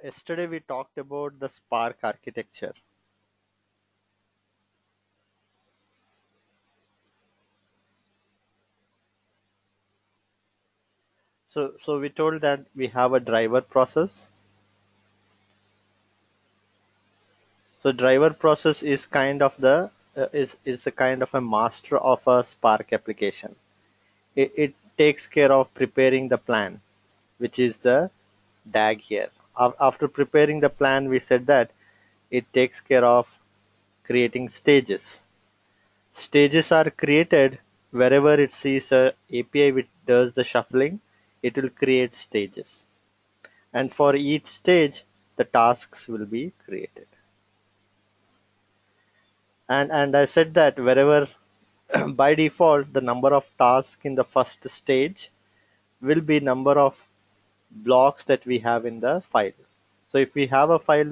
Yesterday we talked about the Spark architecture. So we told that we have a driver process. So driver process is kind of the is a kind of a master of a Spark application. It takes care of preparing the plan, which is the DAG here. After preparing the plan, we said that it takes care of creating stages. Stages are created wherever it sees a API which does the shuffling, it will create stages. And for each stage, the tasks will be created. And I said that wherever by default the number of tasks in the first stage will be number of blocks that we have in the file. So if we have a file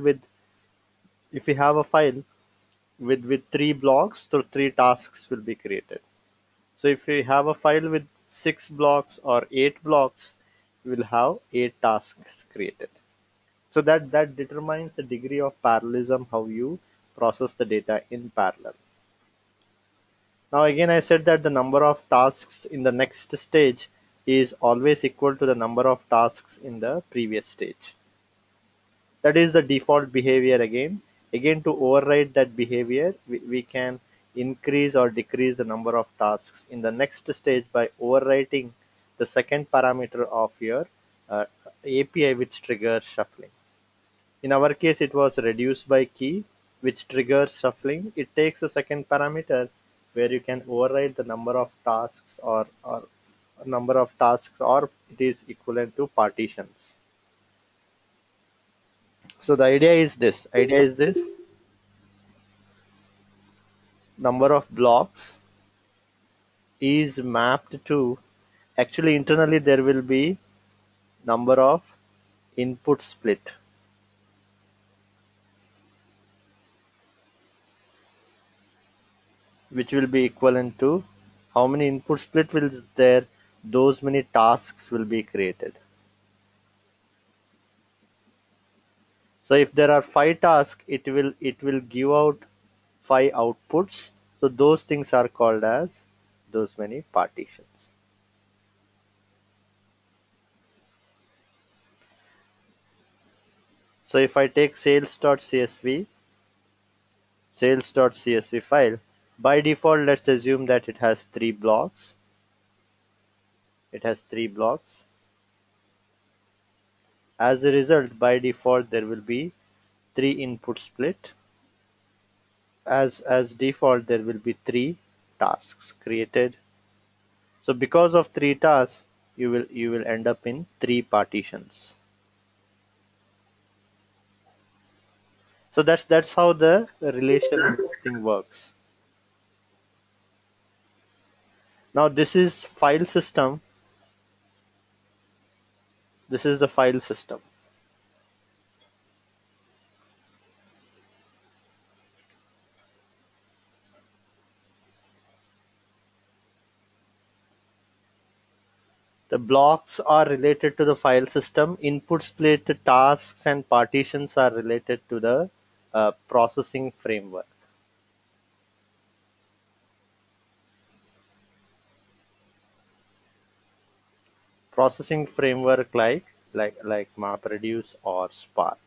with three blocks, so three tasks will be created. So if we have a file with 6 blocks or 8 blocks, we will have 8 tasks created. So that determines the degree of parallelism, how you process the data in parallel. Now again I said that the number of tasks in the next stage is always equal to the number of tasks in the previous stage. That is the default behavior again. Again, to override that behavior, we can increase or decrease the number of tasks in the next stage by overwriting the second parameter of your API, which triggers shuffling. In our case, it was reduced by key, which triggers shuffling. It takes a second parameter where you can override the number of tasks or number of tasks, or it is equivalent to partitions. So the idea is this: number of blocks is mapped to, actually internally there will be number of input split, which will be equivalent to how many input split will there, those many tasks will be created. So if there are 5 tasks, it will give out 5 outputs. So those things are called as those many partitions. So if I take sales.csv file, by default let's assume that it has 3 blocks. As a result, by default there will be 3 input split. As default there will be 3 tasks created. So because of 3 tasks, you will end up in 3 partitions. So that's how the relation thing works. Now this is file system. This is the file system. The blocks are related to the file system. Input split, tasks, and partitions are related to the processing framework. Processing framework like MapReduce or Spark.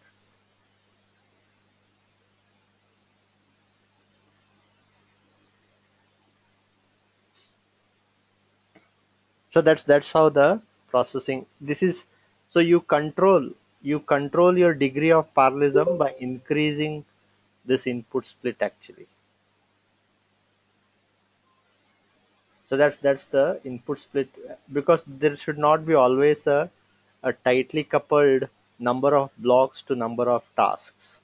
So that's how the processing. This is so you control your degree of parallelism by increasing this input split actually. So that's the input split, because there should not be always a tightly coupled number of blocks to number of tasks.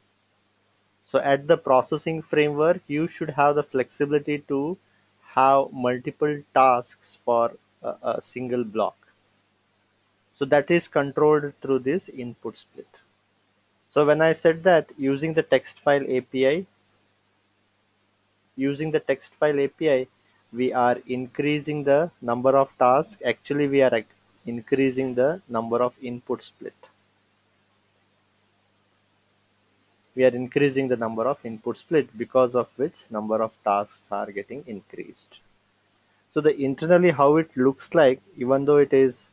So at the processing framework, you should have the flexibility to have multiple tasks for a single block. So that is controlled through this input split. So when I said that using the text file API, we are increasing the number of tasks. Actually, we are increasing the number of input split. we are increasing the number of input split, because of which number of tasks are getting increased. So the internally how it looks like, even though it is,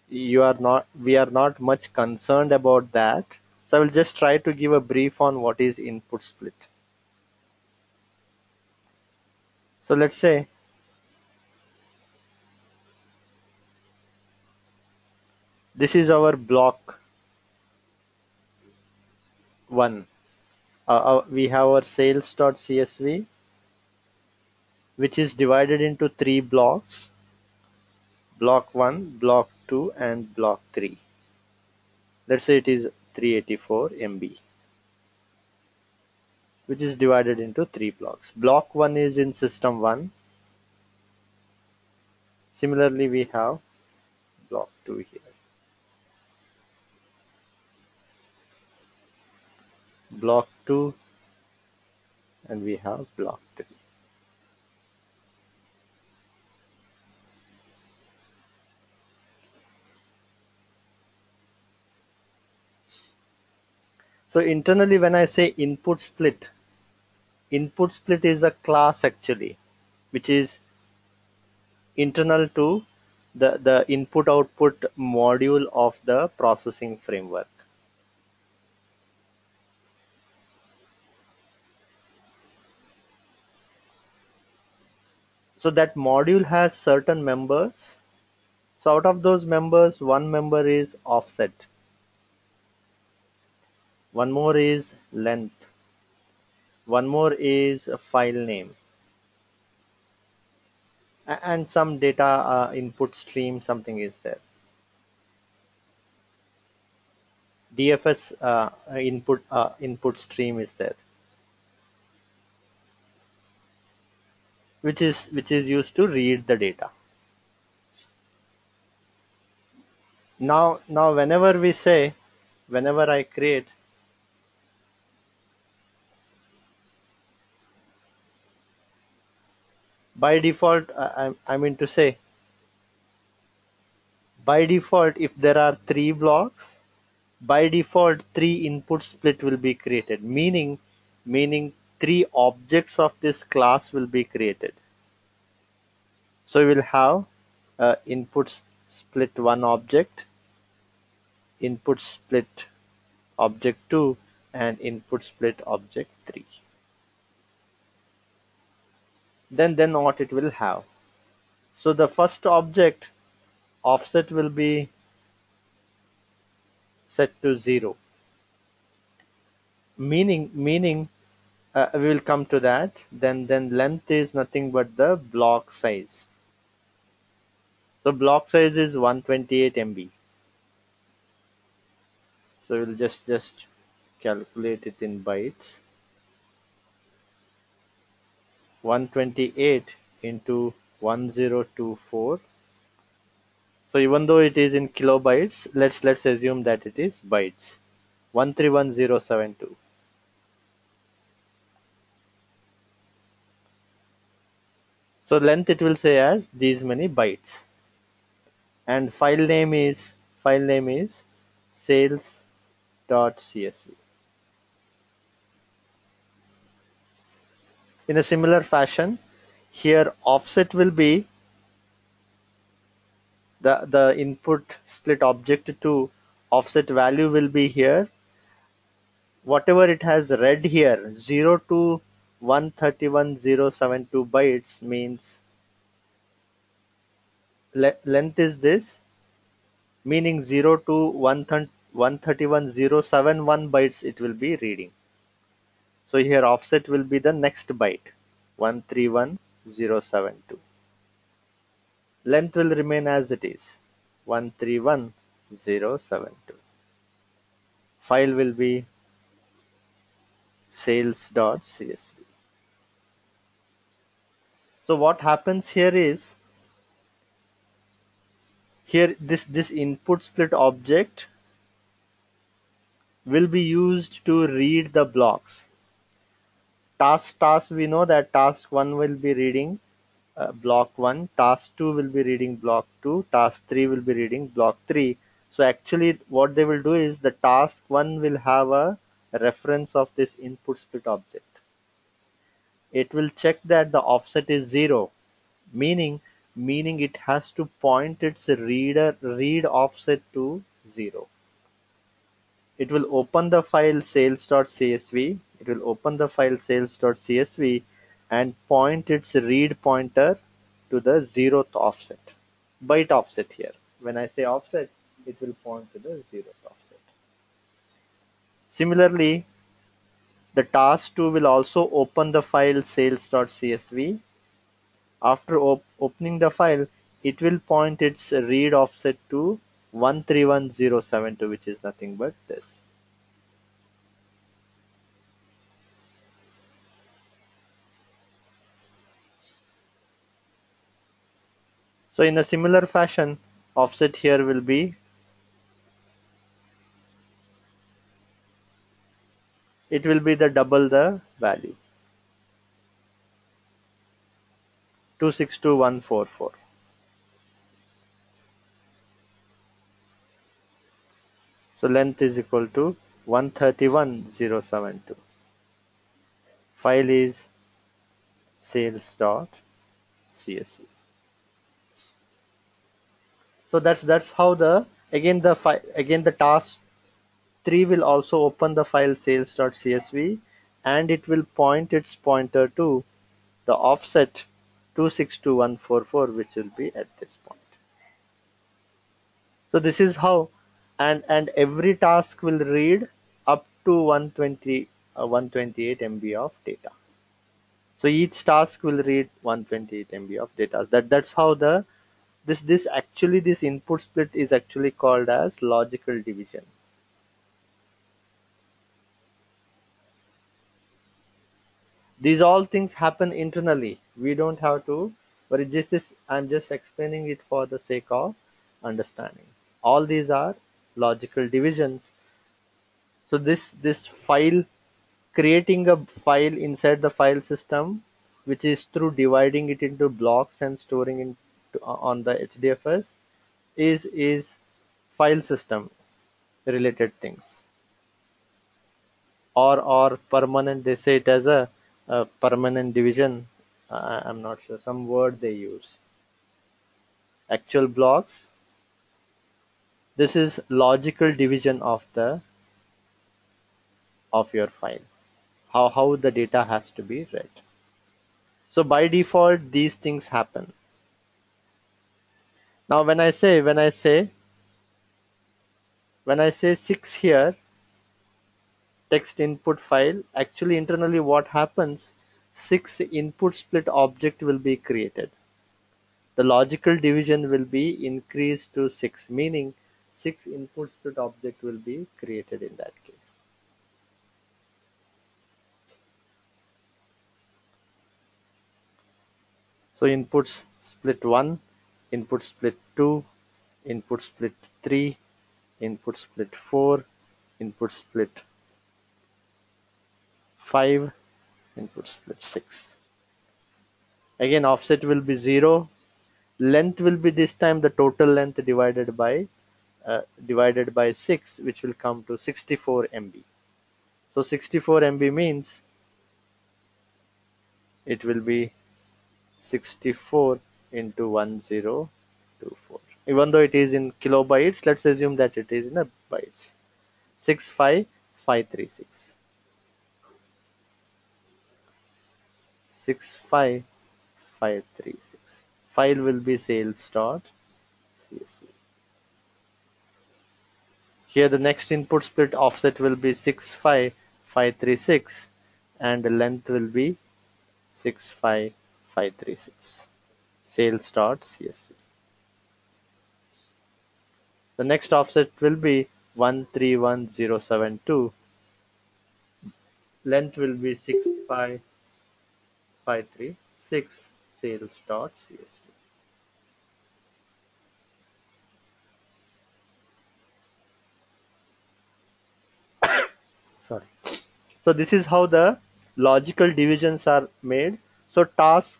we are not much concerned about that. So I will just try to give a brief on what is input split. So let's say this is our block 1. We have our sales.csv, which is divided into 3 blocks: block 1, block 2, and block 3. Let's say it is 384 MB, which is divided into 3 blocks. Block 1 is in system 1. Similarly, we have block 2 here, block 2, and we have block 3. So internally, when I say input split is a class actually, which is internal to the input output module of the processing framework. So that module has certain members. So out of those members, one member is offset, one more is length, one more is a file name, and some data input stream, something is there. DFS input stream is there, which is used to read the data. Now whenever I create, by default, I mean to say, by default, if there are 3 blocks, by default 3 input split will be created, meaning 3 objects of this class will be created. So we will have input split 1 object, input split object 2, and input split object 3. Then what it will have? So the first object offset will be set to 0, meaning we will come to that. Then length is nothing but the block size. So block size is 128 MB. So we'll just calculate it in bytes. 128 into 1024. So even though it is in kilobytes, let's assume that it is bytes. 131072. So length it will say as these many bytes, and file name is sales.csv. In a similar fashion, here offset will be the input split object to offset value will be here. Whatever it has read here, 0 to 131072 bytes, means length is this, meaning 0 to 131071 bytes it will be reading. So here offset will be the next byte, 131072. Length will remain as it is, 131072. File will be sales.csv. So what happens here is, here this input split object will be used to read the blocks. Task we know that task 1 will be reading block 1, task 2 will be reading block 2, task 3 will be reading block 3. So actually what they will do is, the task 1 will have a reference of this input split object. It will check that the offset is 0, meaning it has to point its read offset to 0. It will open the file sales.csv. It will open the file sales.csv and point its read pointer to the 0th offset. Byte offset here. When I say offset, it will point to the 0th offset. Similarly, the task 2 will also open the file sales.csv. After opening the file, it will point its read offset to 131072, which is nothing but this. So in a similar fashion, offset here will be, it will be the double the value, 262144. So length is equal to 131072. File is sales.csv. So that's how again the task 3 will also open the file sales.csv and it will point its pointer to the offset 262144, which will be at this point. So this is how, and every task will read up to 128 MB of data. So each task will read 128 MB of data. That's how this input split is actually called as logical division. These all things happen internally. We don't have to worry. I'm just explaining it for the sake of understanding. All these are logical divisions. So this file, creating a file inside the file system, which is through dividing it into blocks and storing it on the HDFS, is file system related things. Or permanent, they say it as a permanent division. I'm not sure, some word they use. Actual blocks. This is logical division of your file. How the data has to be read. So by default, these things happen. Now when I say 6 here, text input file, actually internally what happens, 6 input split object will be created. The logical division will be increased to 6, meaning 6 input split object will be created in that case. So inputs split 1, input split 2, input split 3, input split 4, input split 5, input split 6. Again, offset will be 0. Length will be this time the total length divided by 6, which will come to 64 MB. So 64 MB means it will be 64 into 1024. Even though it is in kilobytes, let's assume that it is in a bytes. 65536. 65536. File will be sales.csv. Here the next input split offset will be 65536 and the length will be 65536. Sales.csv. The next offset will be 131072. Length will be 65536. Sales.csv. Sorry. So this is how the logical divisions are made. So task,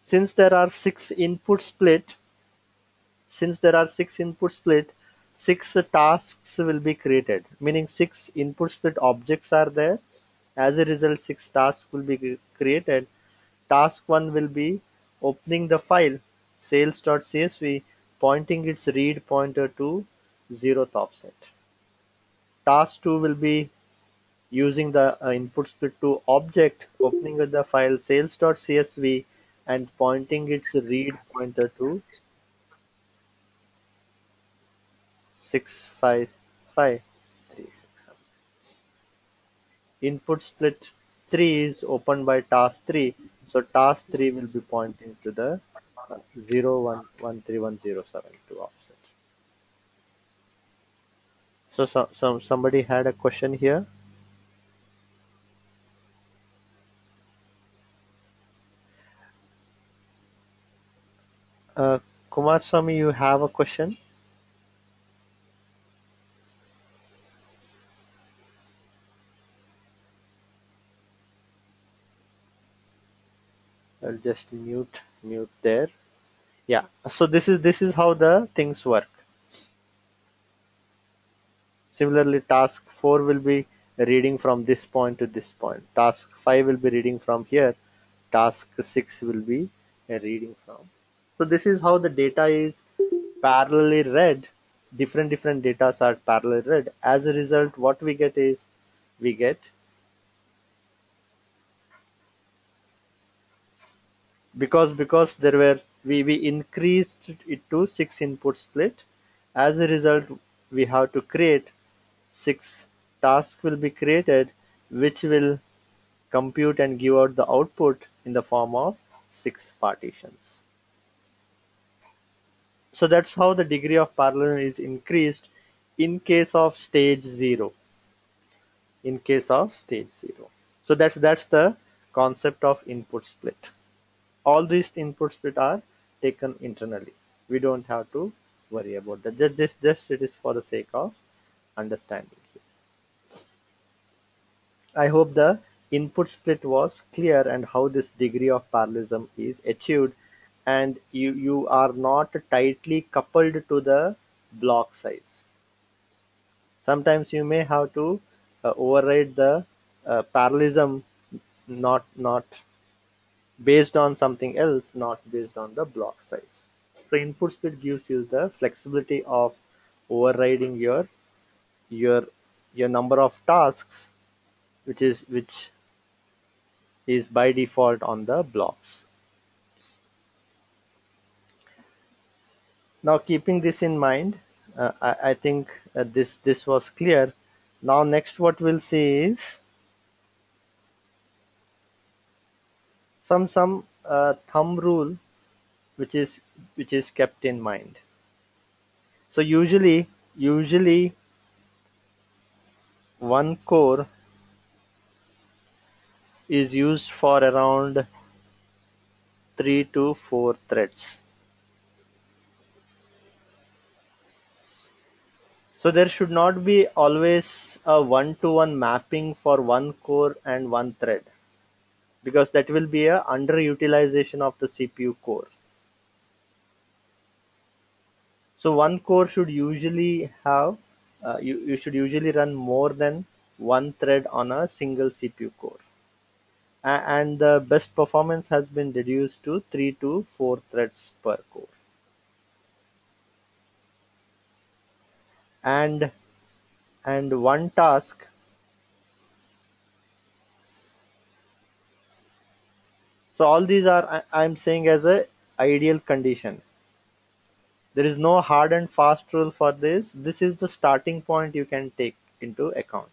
since there are 6 input split, six tasks will be created, meaning six input split objects are there. As a result, six tasks will be created. Task 1 will be opening the file sales.csv, pointing its read pointer to 0th offset. Task 2 will be using the input split to object, opening with the file sales.csv and pointing its read pointer to 655367. Input split 3 is opened by task 3, so task 3 will be pointing to the 01131072 offset. So somebody had a question here. Uh, Kumar Swami, you have a question? I'll just mute there. Yeah. So this is how the things work. Similarly, task 4 will be reading from this point to this point. Task 5 will be reading from here. Task 6 will be reading from. So this is how the data is parallelly read. Different data are parallelly read. As a result, what we get is we get, because there were we increased it to six input split. As a result, we have to create six tasks will be created, which will compute and give out the output in the form of six partitions. So that's how the degree of parallelism is increased in case of stage 0. In case of stage 0. So that's the concept of input split. All these input split are taken internally. We don't have to worry about that. Just it is for the sake of understanding here. I hope the input split was clear and how this degree of parallelism is achieved, and you are not tightly coupled to the block size. Sometimes you may have to override the parallelism, not based on something else, not based on the block size. So input split gives you the flexibility of overriding your your number of tasks, which is by default on the blocks. Now, keeping this in mind, I think this was clear. Now, next what we'll see is some thumb rule which is kept in mind. So usually one core is used for around 3 to 4 threads. So there should not be always a one-to-one mapping for one core and one thread, because that will be a underutilization of the CPU core. So one core should usually have you should usually run more than one thread on a single CPU core, and the best performance has been reduced to 3 to 4 threads per core. And one task. So all these are I'm saying as a ideal condition. There is no hard and fast rule for this. This is the starting point you can take into account.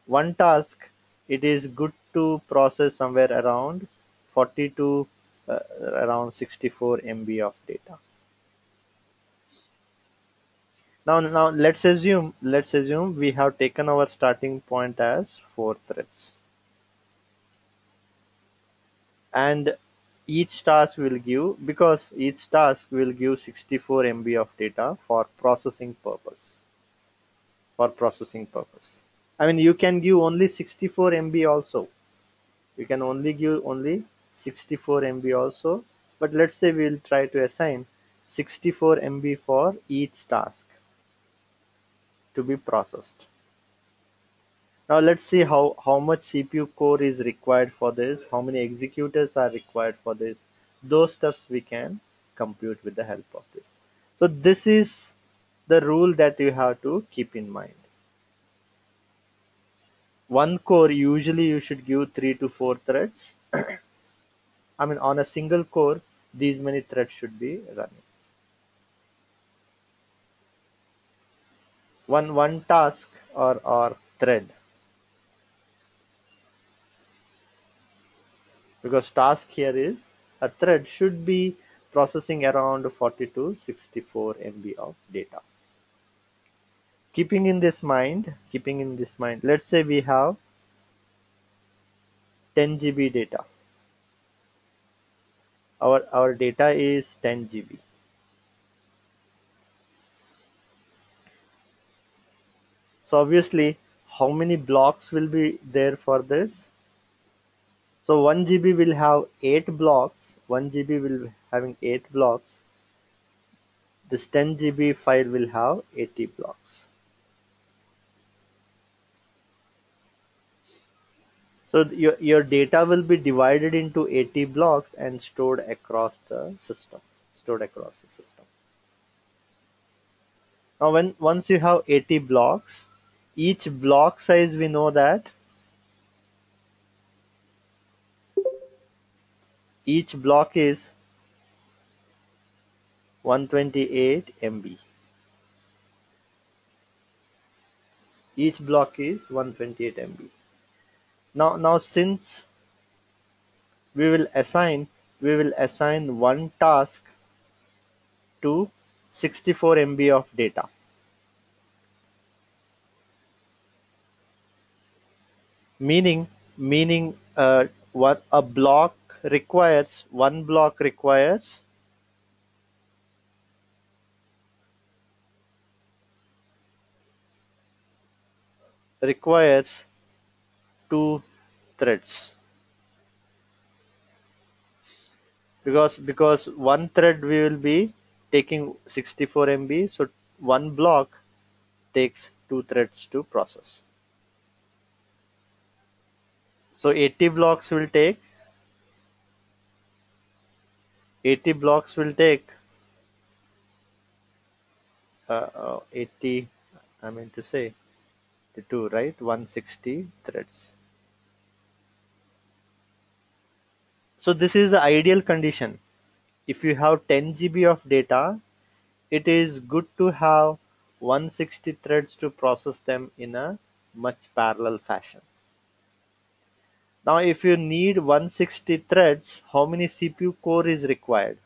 One task, it is good to process somewhere around 40 to around 64 MB of data. Now let's assume we have taken our starting point as 4 threads, and each task will give 64 MB of data for processing purpose. I mean, you can give only 64 MB also. You can only give only 64 MB also, but let's say we'll try to assign 64 MB for each task. to be processed. Now let's see how much CPU core is required for this, how many executors are required for this. Those steps we can compute with the help of this. So this is the rule that you have to keep in mind. One core, usually you should give 3 to 4 threads. I mean, on a single core, these many threads should be running. One task or thread, because task here is a thread should be processing around 40 to 64 MB of data. Keeping in this mind, let's say we have 10 GB data. Our data is 10 GB. So obviously, how many blocks will be there for this? So 1 GB will have 8 blocks. 1 GB will be having 8 blocks. This 10 GB file will have 80 blocks. So your data will be divided into 80 blocks and stored across the system. Stored across the system. Now once you have 80 blocks, each block size we know that each block is 128 MB. Each block is 128 MB. Now since we will assign one task to 64 MB of data. Meaning what a block requires, one block requires 2 threads, because one thread we will be taking 64 MB, so one block takes 2 threads to process. So 80 blocks will take 80, I mean to say the 2, right? 160 threads. So this is the ideal condition. If you have 10 GB of data, it is good to have 160 threads to process them in a much parallel fashion. Now if you need 160 threads, how many CPU core is required?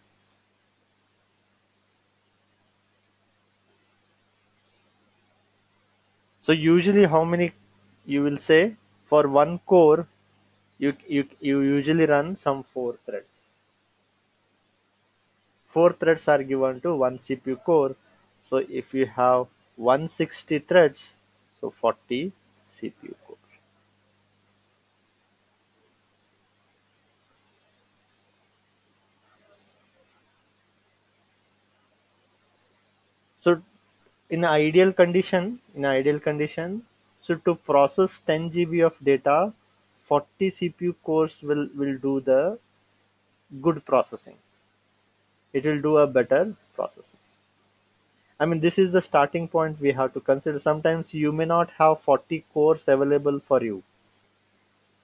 So usually how many you will say for one core, you usually run some 4 threads. 4 threads are given to one CPU core. So if you have 160 threads, so 40 CPU core. So in ideal condition, so to process 10 GB of data, 40 CPU cores will do the good processing. It will do a better processing. I mean, this is the starting point we have to consider. Sometimes you may not have 40 cores available for you.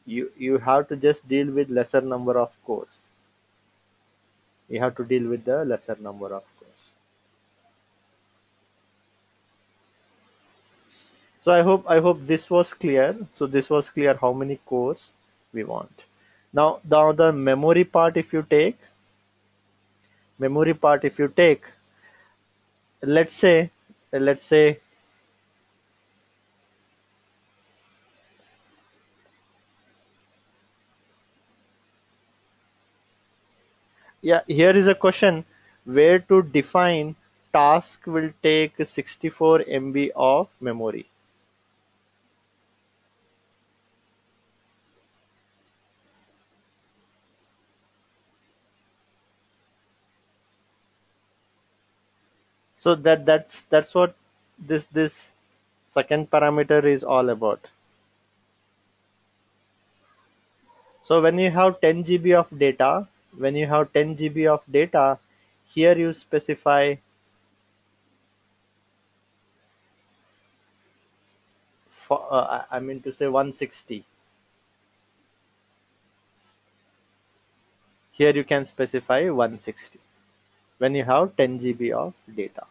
You have to just deal with lesser number of cores. You have to deal with the lesser number of cores. So I hope this was clear. So this was clear how many cores we want. Now the memory part if you take, let's say let's say yeah, here is a question where to define task will take 64 MB of memory. So that's what this Second parameter is all about. So when you have 10 GB of data, here you specify for, I mean to say 160. Here you can specify 160 when you have 10 GB of data.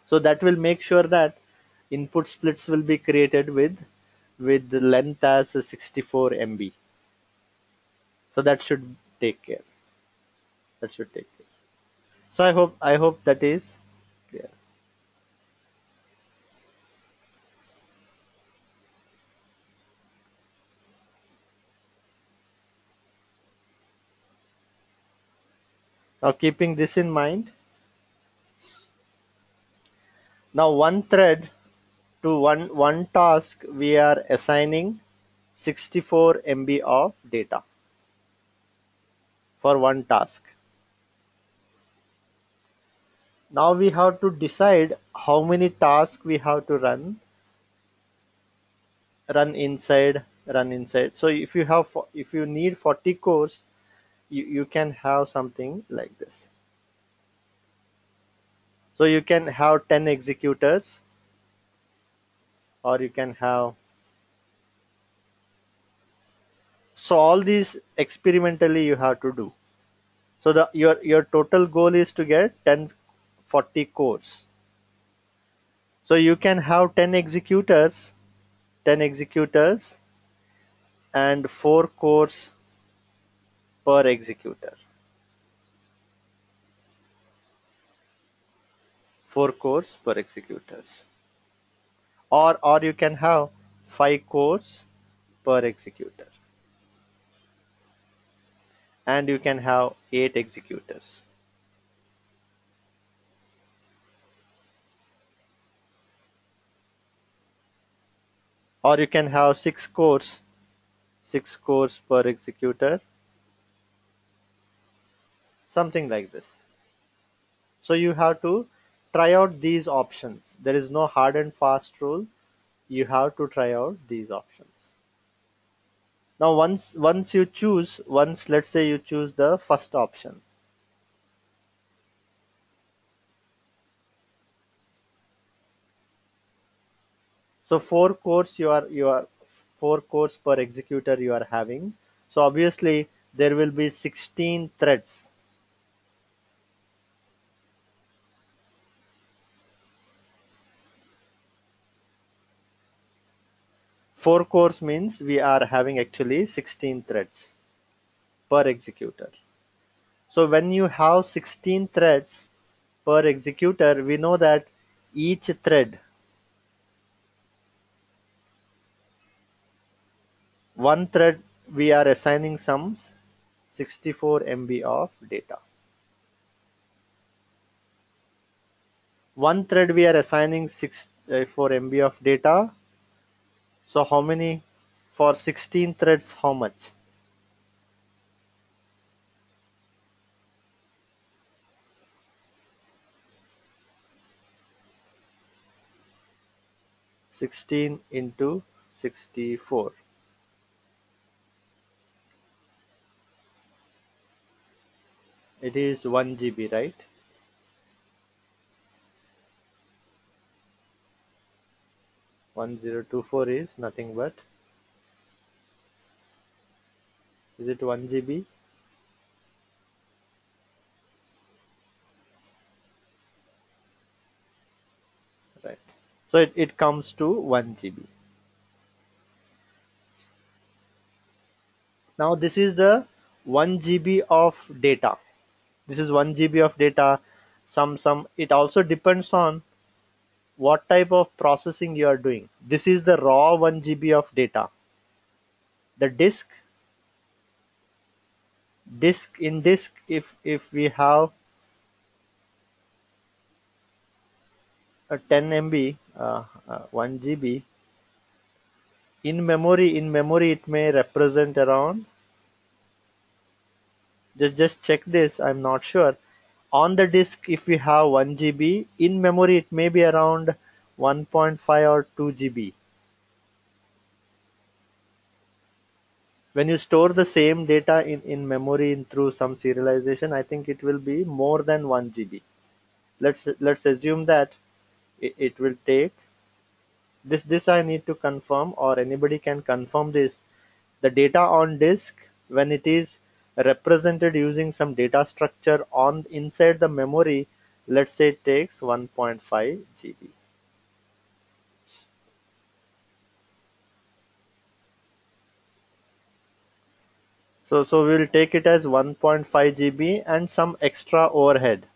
So that will make sure that input splits will be created with the length as 64 MB. So that should take care. That should take care. So I hope that is clear. Now keeping this in mind, now one thread to one task we are assigning 64 MB of data for one task. Now we have to decide how many tasks we have to run inside. So if you need 40 cores, you can have something like this. So you can have 10 executors, or you can have, so all these experimentally you have to do. So your total goal is to get 40 cores. So you can have 10 executors and 4 cores per executor. 4 cores per executors. Or you can have 5 cores per executor. And you can have 8 executors. Or you can have 6 cores per executor, something like this. So you have to try out these options. There is no hard and fast rule. You have to try out these options. Now once let's say you choose the first option. So 4 cores per executor you are having. So obviously there will be 16 threads. Four cores means we are having actually 16 threads per executor. So when you have 16 threads per executor, we know that each thread, one thread we are assigning some 64 MB of data. One thread we are assigning 64 MB of data. So how many for 16 threads? How much? 16 into 64. It is 1 GB, right? 1024 is nothing but, is it 1 GB? Right. So it comes to 1 GB. Now this is the 1 GB of data. This is 1 GB of data. Some it also depends on what type of processing you are doing. This is the raw 1 GB of data. The disk, if we have a 10 MB, 1 GB, in memory it may represent around, just check this, I'm not sure. On the disk, if we have 1 GB, in memory it may be around 1.5 or 2 GB. When you store the same data in memory through some serialization, I think it will be more than 1 GB. Let's assume that it will take this I need to confirm, or anybody can confirm this. The data on disk, when it is represented using some data structure on inside the memory, let's say it takes 1.5 GB. So we'll take it as 1.5 GB and some extra overhead.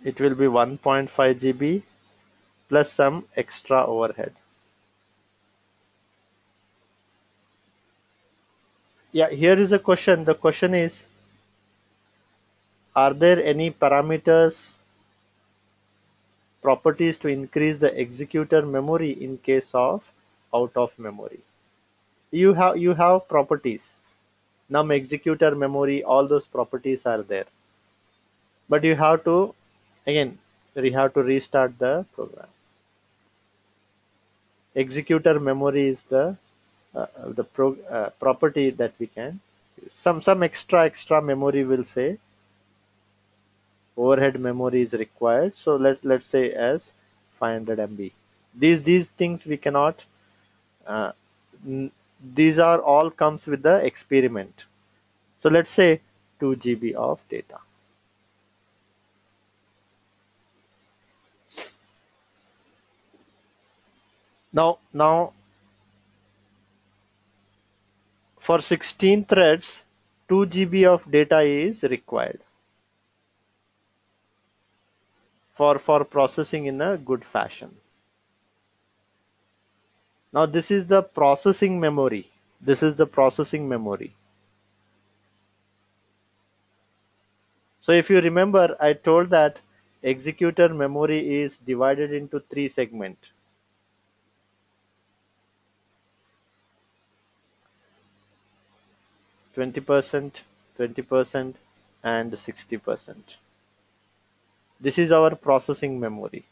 It will be 1.5 GB plus some extra overhead. Yeah, here is a question. The question is, are there any parameters, properties to increase the executor memory in case of out of memory? You have properties. Num executor memory, all those properties are there. But you have to, again, we have to restart the program. Executor memory is the property that we can use. Some extra memory will say overhead memory is required. So let's say as 500 MB. These things we cannot. Uh, these are all comes with the experiment. So let's say 2 GB of data. Now for 16 threads, 2 GB of data is required for processing in a good fashion. Now this is the processing memory. This is the processing memory. So if you remember, I told that executor memory is divided into three segments. 20%, 20%, and 60%. This is our processing memory.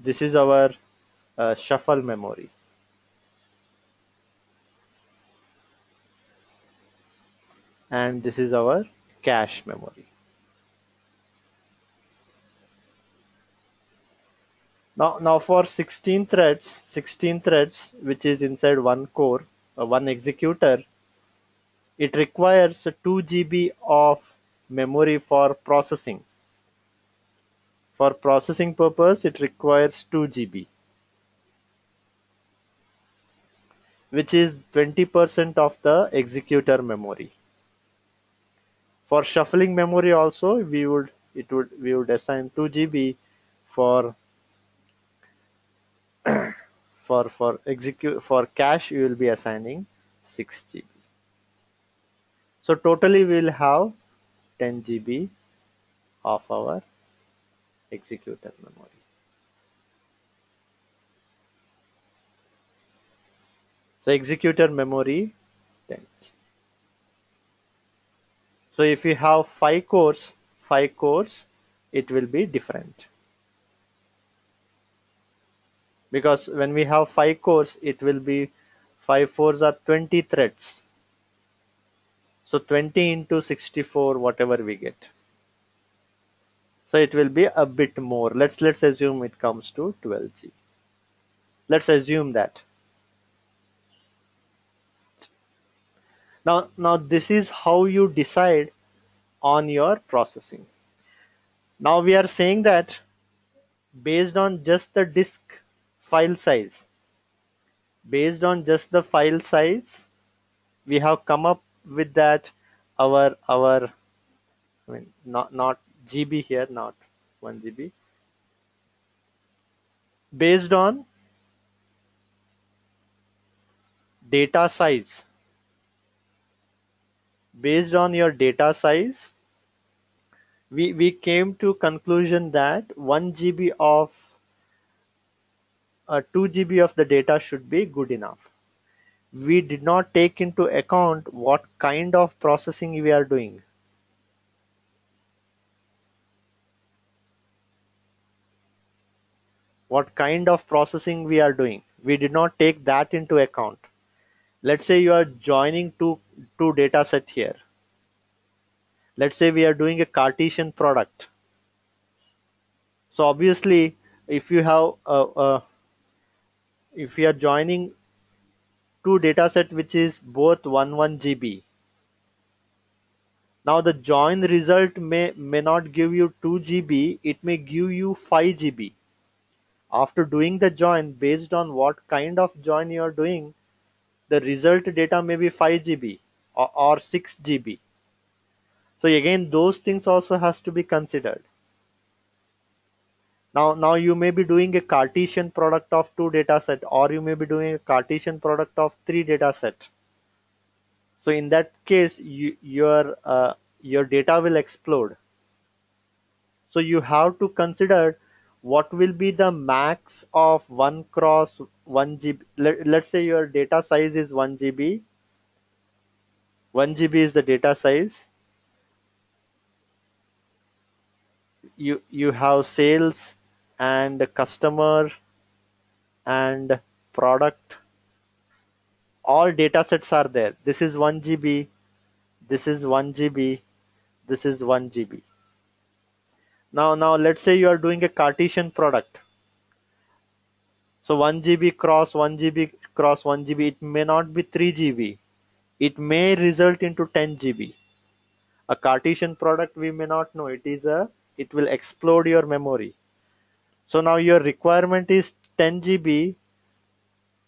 This is our shuffle memory. And this is our cache memory. Now for 16 threads, which is inside one core, one executor, it requires 2 GB of memory for processing. For processing purpose, it requires 2 GB, which is 20% of the executor memory. For shuffling memory also, we would assign 2 GB for for cache. You will be assigning 6 GB. So totally we will have 10 GB of our executor memory. So executor memory 10. So if you have 5 cores, it will be different. Because when we have 5 cores, it will be 5 fours are 20 threads. So 20 into 64, whatever we get. So it will be a bit more. Let's assume it comes to 12 GB. Let's assume that. Now this is how you decide on your processing. Now we are saying that based on just the disk file size, based on just the file size, we have come up with that our I mean not GB here, not 1 GB. Based on data size, based on your data size, we came to conclusion that 1 GB of 2 GB of the data should be good enough. We did not take into account what kind of processing we are doing. What kind of processing we are doing. We did not take that into account. Let's say you are joining two data set here. Let's say we are doing a Cartesian product. So obviously, if you have if you are joining two data set which is both 1 GB, now the join result may not give you 2 GB, it may give you 5 GB. After doing the join, based on what kind of join you are doing, the result data may be 5 GB or 6 GB. So again, those things also has to be considered. Now you may be doing a Cartesian product of two data set, or you may be doing a Cartesian product of three data set. So in that case, your data will explode. So you have to consider what will be the max of 1 cross 1 GB. Let's say your data size is 1 GB. 1 GB is the data size. You have sales and customer and product. All data sets are there. This is 1 GB. This is 1 GB. This is 1 GB. Now let's say you are doing a Cartesian product. So 1 GB cross 1 GB cross 1 GB, it may not be 3 GB. It may result into 10 GB. A Cartesian product, we may not know. It will explode your memory. So now your requirement is 10 GB.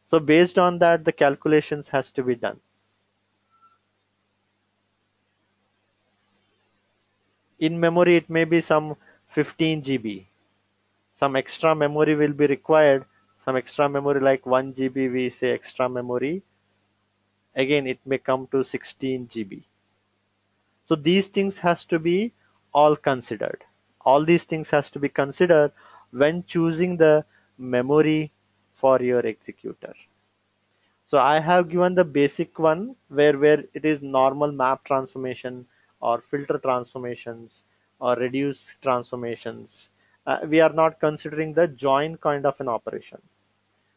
So based on that, the calculations has to be done. In memory, it may be some 15 GB. Some extra memory will be required. Some extra memory like 1 GB, we say extra memory. Again, it may come to 16 GB. So these things has to be all considered. All these things has to be considered when choosing the memory for your executor. So I have given the basic one where it is normal map transformation or filter transformations or reduce transformations. We are not considering the join kind of an operation.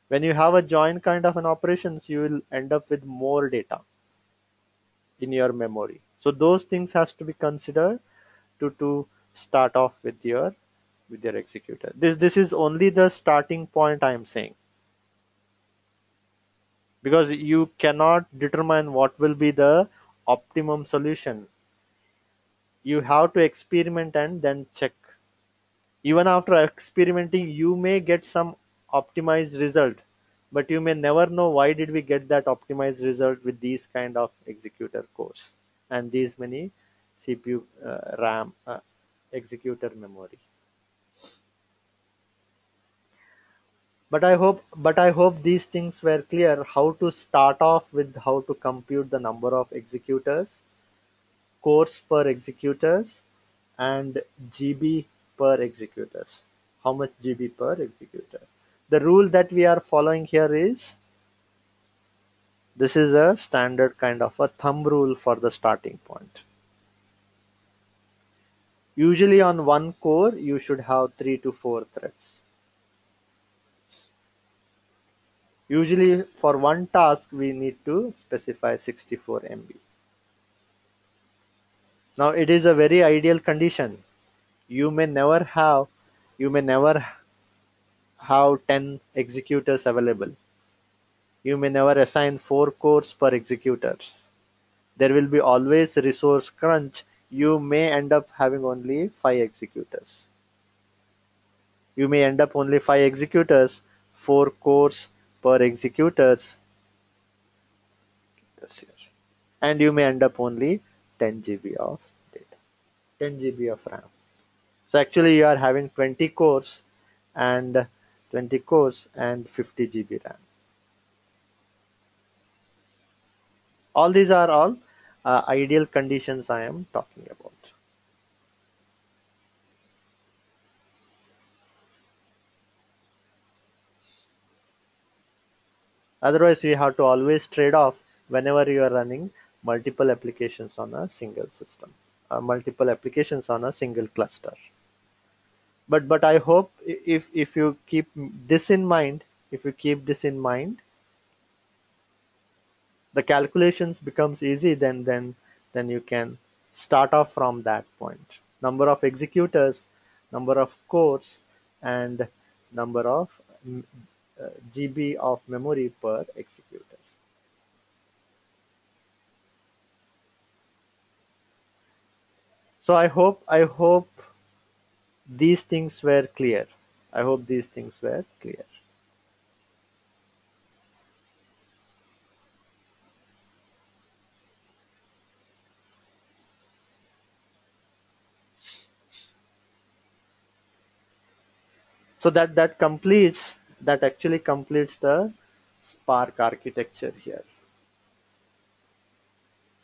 When you have a join kind of an operations, you will end up with more data in your memory. So those things has to be considered to start off with your executor. This is only the starting point I am saying, because you cannot determine what will be the optimum solution. You have to experiment and then check. Even after experimenting, you may get some optimized result, but you may never know why did we get that optimized result with these kind of executor cores and these many CPU, RAM, executor memory. But I hope these things were clear, how to start off with how to compute the number of executors, cores per executors, and GB per executors. How much GB per executor? The rule that we are following here is, this is a standard kind of a thumb rule for the starting point. Usually on one core, you should have 3 to 4 threads. Usually for one task, we need to specify 64 MB. Now it is a very ideal condition. You may never have you may never have 10 executors available. You may never assign 4 cores per executors. There will be always resource crunch. You may end up having only 5 executors. You may end up only 5 executors, 4 cores per executors, and you may end up only 10 GB of data, 10 GB of RAM. So actually you are having 20 cores and 50 GB RAM. All these are all ideal conditions I am talking about. Otherwise, we have to always trade off whenever you are running multiple applications on a single system, multiple applications on a single cluster. But I hope if you keep this in mind, if you keep this in mind, the calculations becomes easy. Then you can start off from that point. Number of executors, number of cores, and number of GB of memory per executor. So I hope these things were clear. I hope these things were clear. So that actually completes the Spark architecture here.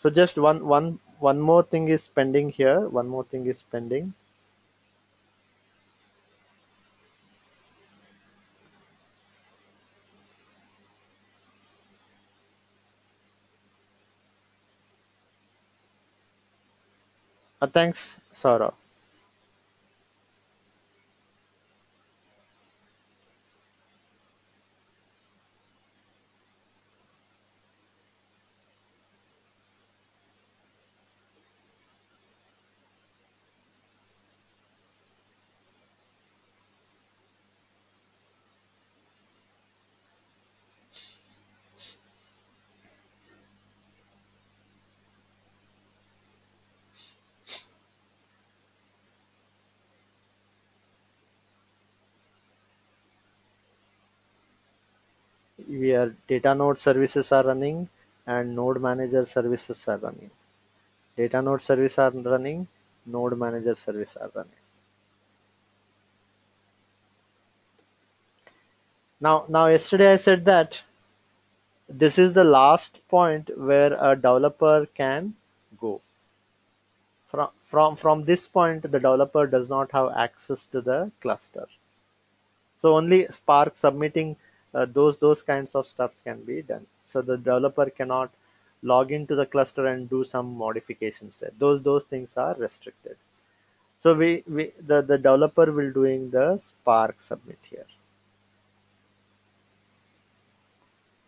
So just one more thing is pending here. One more thing is pending. Thanks, Saurabh. Where data node services are running and node manager services are running. Data node service are running, node manager service are running. Now yesterday I said that this is the last point where a developer can go. From this point, the developer does not have access to the cluster. So only Spark submitting those kinds of stuffs can be done. So the developer cannot log into the cluster and do some modifications there. Those things are restricted. So the developer will doing the Spark submit here.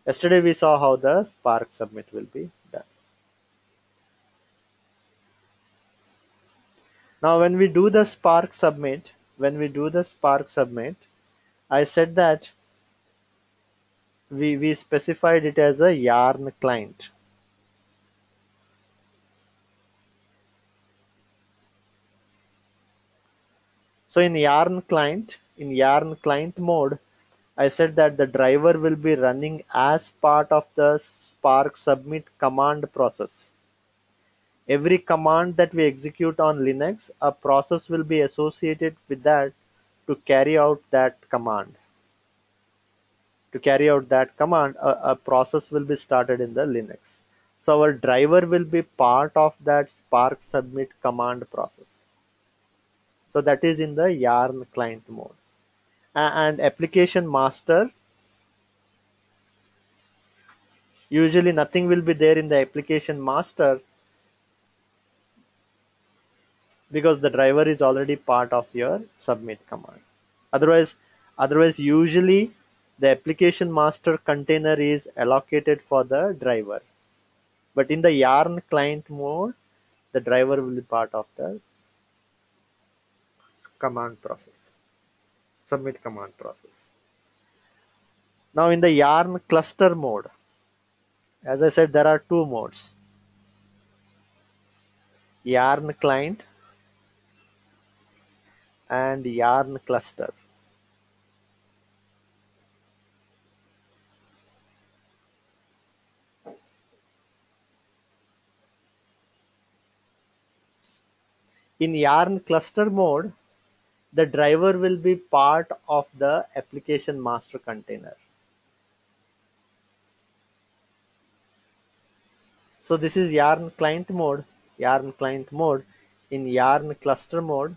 Yesterday we saw how the Spark submit will be done. Now when we do the Spark submit, I said that we specified it as a Yarn client. So in Yarn client mode, I said that the driver will be running as part of the Spark submit command process. Every command that we execute on Linux, a process will be associated with that to carry out that command. To carry out that command, a process will be started in the Linux. So our driver will be part of that Spark submit command process. So that is in the Yarn client mode. And application master, usually nothing will be there in the application master because the driver is already part of your submit command. Otherwise, otherwise usually the application master container is allocated for the driver. But in the Yarn client mode, the driver will be part of the command process, submit command process. Now in the Yarn cluster mode, as I said, there are two modes: Yarn client and Yarn cluster. In Yarn cluster mode, the driver will be part of the application master container. So this is Yarn client mode. Yarn client mode. In Yarn cluster mode,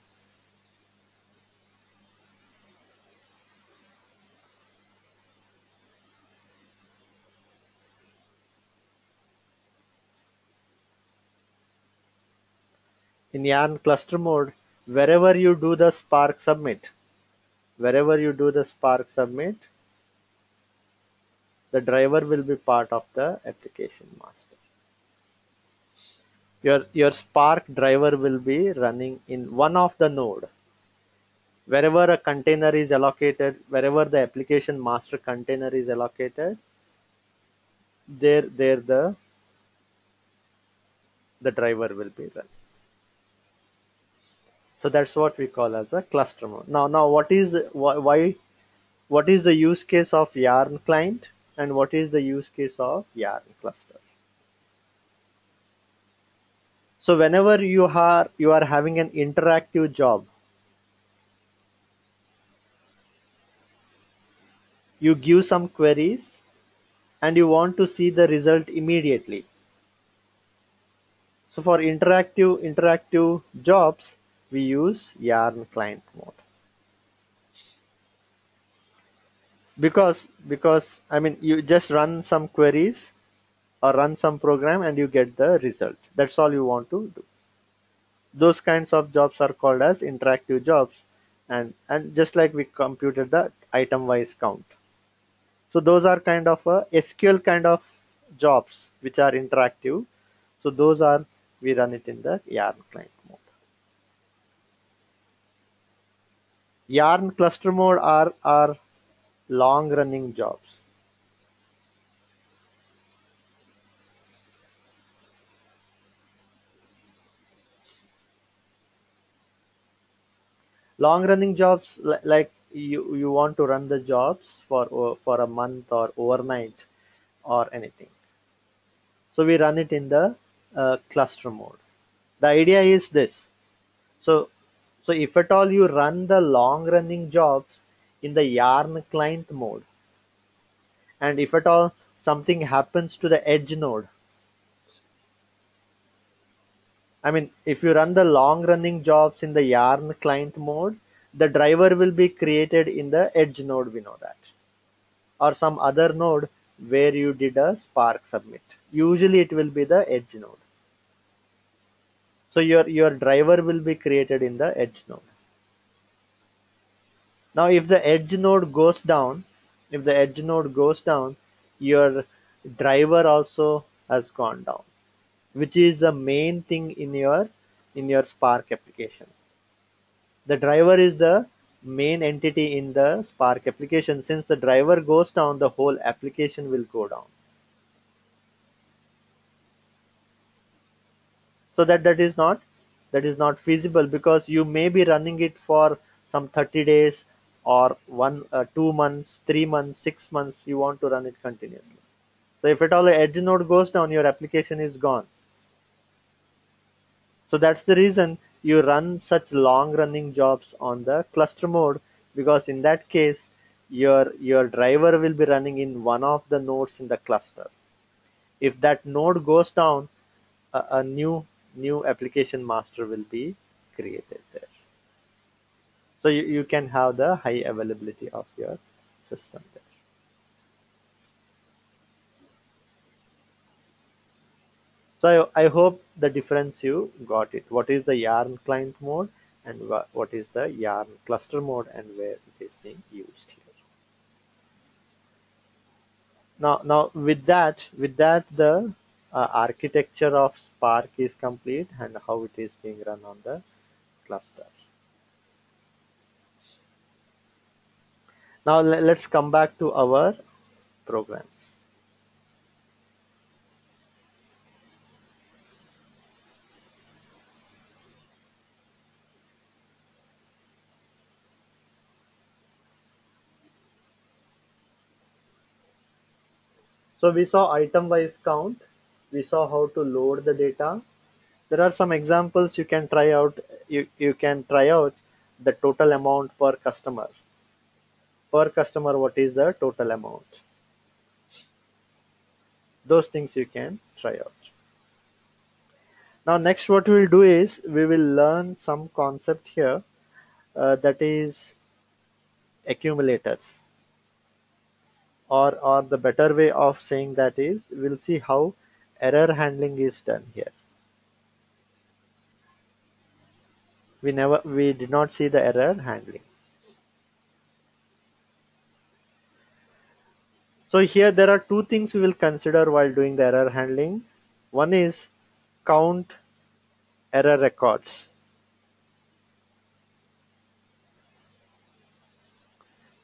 in yarn cluster mode, wherever you do the spark submit, wherever you do the spark submit, the driver will be part of the application master. Your spark driver will be running in one of the node. Wherever a container is allocated, wherever the application master container is allocated, there the driver will be run. So that's what we call as a cluster mode. Now what is the use case of yarn client and what is the use case of yarn cluster? So whenever you are having an interactive job, you give some queries and you want to see the result immediately. So for interactive jobs, we use yarn client mode. Because I mean you just run some queries or run some program and you get the result. That's all you want to do. Those kinds of jobs are called as interactive jobs, and just like we computed the item wise count. So those are kind of SQL kind of jobs which are interactive. So those are, we run it in the yarn client mode. Yarn cluster mode are long running jobs. Long running jobs, like you want to run the jobs for a month or overnight or anything. So we run it in the cluster mode. The idea is this. So so if at all you run the long running jobs in the yarn client mode, and if at all something happens to the edge node, I mean, if you run the long running jobs in the yarn client mode, the driver will be created in the edge node, we know that, or some other node where you did a spark submit. Usually it will be the edge node. So your driver will be created in the edge node. Now if the edge node goes down, if the edge node goes down, your driver also has gone down, which is the main thing in your Spark application. The driver is the main entity in the Spark application. Since the driver goes down, the whole application will go down. So that is not feasible, because you may be running it for some 30 days or 2 months, 3 months, 6 months. You want to run it continuously. So if at all the edge node goes down, your application is gone. So that's the reason you run such long running jobs on the cluster mode, because in that case your driver will be running in one of the nodes in the cluster. If that node goes down, a new application master will be created there. So you can have the high availability of your system there. So I hope the difference you got it. What is the yarn client mode and what is the yarn cluster mode and where it is being used here. Now with that the architecture of Spark is complete and how it is being run on the cluster. Now let's come back to our programs. So we saw item wise count. We saw how to load the data. There are some examples you can try out. You can try out the total amount per customer. Per customer, what is the total amount? Those things you can try out. Now next what we'll do is we will learn some concept here, that is accumulators, or the better way of saying that is we'll see how error handling is done here. we did not see the error handling. So here there are two things we will consider while doing the error handling. One is count error records.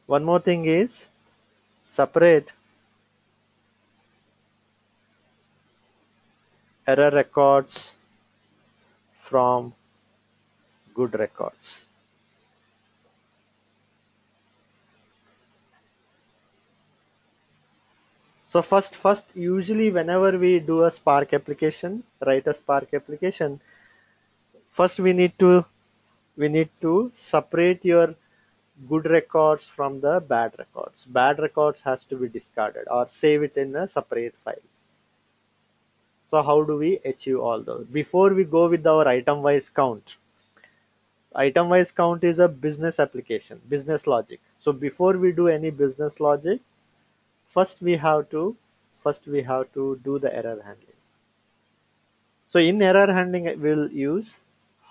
One more thing is separate error records from good records. So first usually whenever we do a Spark application, write a Spark application, first we need to separate your good records from the bad records. Bad records has to be discarded or save it in a separate file. So how do we achieve all those? Before we go with our item-wise count, item-wise count is a business application, business logic. So before we do any business logic, first we have to do the error handling. So in error handling, we'll use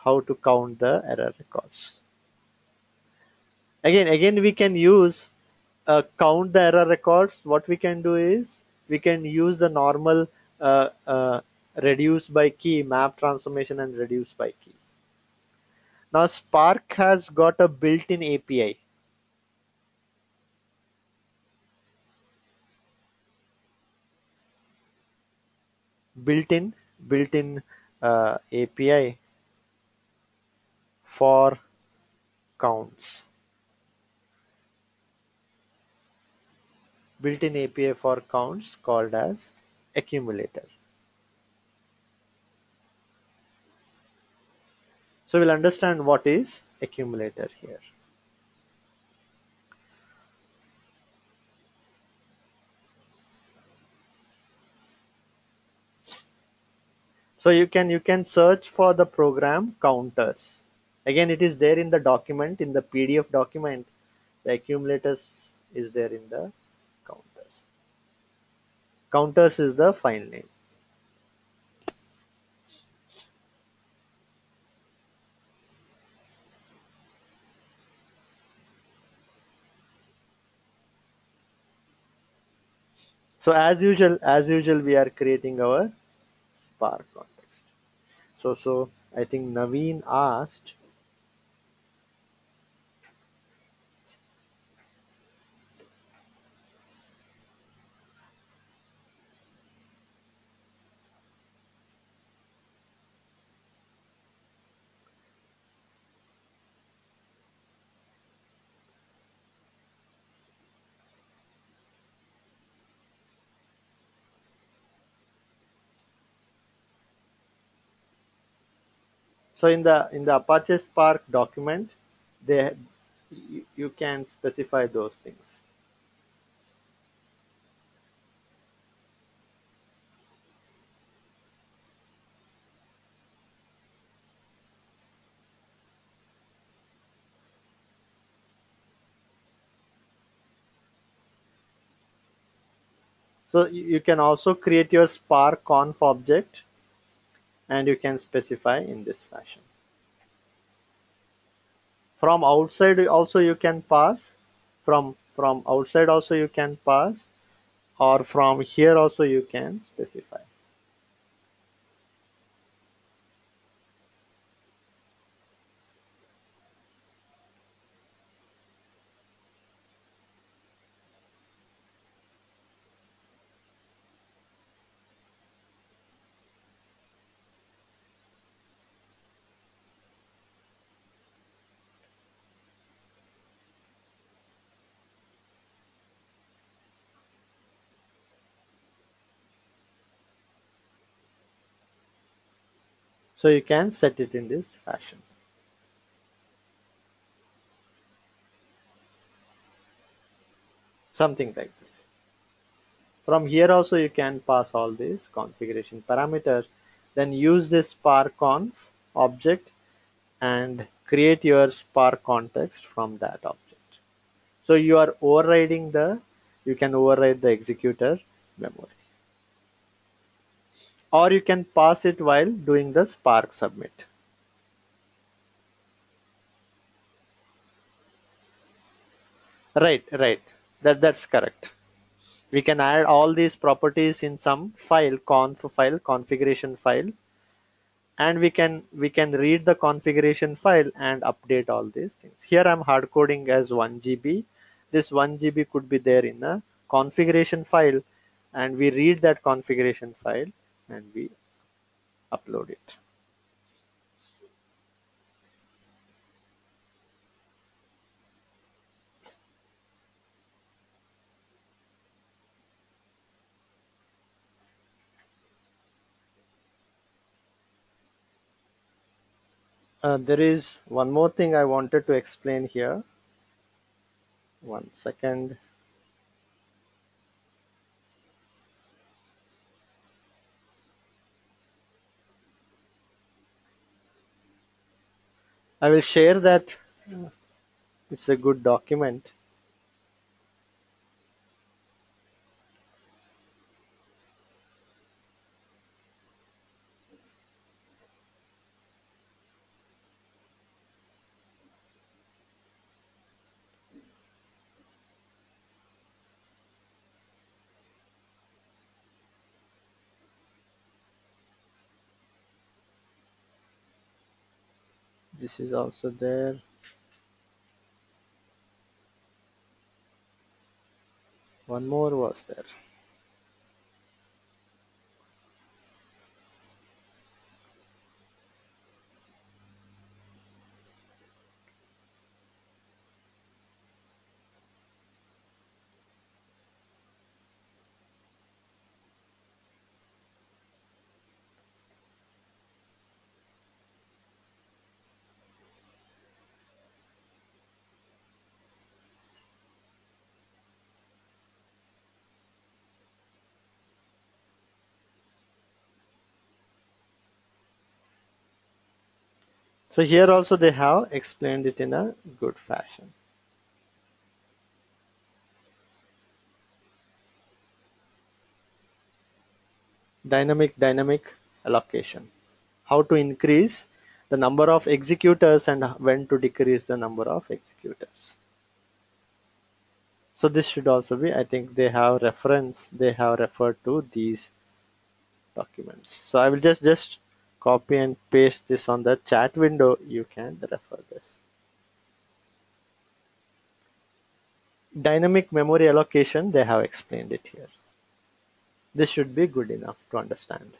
how to count the error records. Again, we can use count the error records. What we can do is we can use the normal reduce by key, map transformation and reduce by key. Now Spark has got a built-in API. Built-in API for counts. Built-in API for counts called as Accumulator. So we'll understand what is Accumulator here. So you can search for the program counters. Again, it is there in the document, in the PDF document. The accumulators is there in the counters. Counters is the file name. So as usual, we are creating our Spark context. So I think Naveen asked, so in the Apache Spark document, they you can specify those things. So you can also create your Spark conf object and you can specify in this fashion. From outside also you can pass, from outside also you can pass, or from here also you can specify. So you can set it in this fashion. Something like this. From here also you can pass all these configuration parameters, then use this spark conf object and create your Spark context from that object. So you are overriding you can override the executor memory. Or you can pass it while doing the Spark submit. Right, right. That's correct. We can add all these properties in some file, configuration file, and we can read the configuration file and update all these things. Here I'm hard coding as 1 GB. This 1 GB could be there in a configuration file, and we read that configuration file and we upload it. There is one more thing I wanted to explain here. One second. I will share that. It's a good document. This is also there. One more was there. So here also they have explained it in a good fashion. Dynamic allocation. How to increase the number of executors and when to decrease the number of executors. So this should also be, I think they have referred to these documents. So I will just copy and paste this on the chat window. You can refer this. Dynamic memory allocation, they have explained it here. This should be good enough to understand.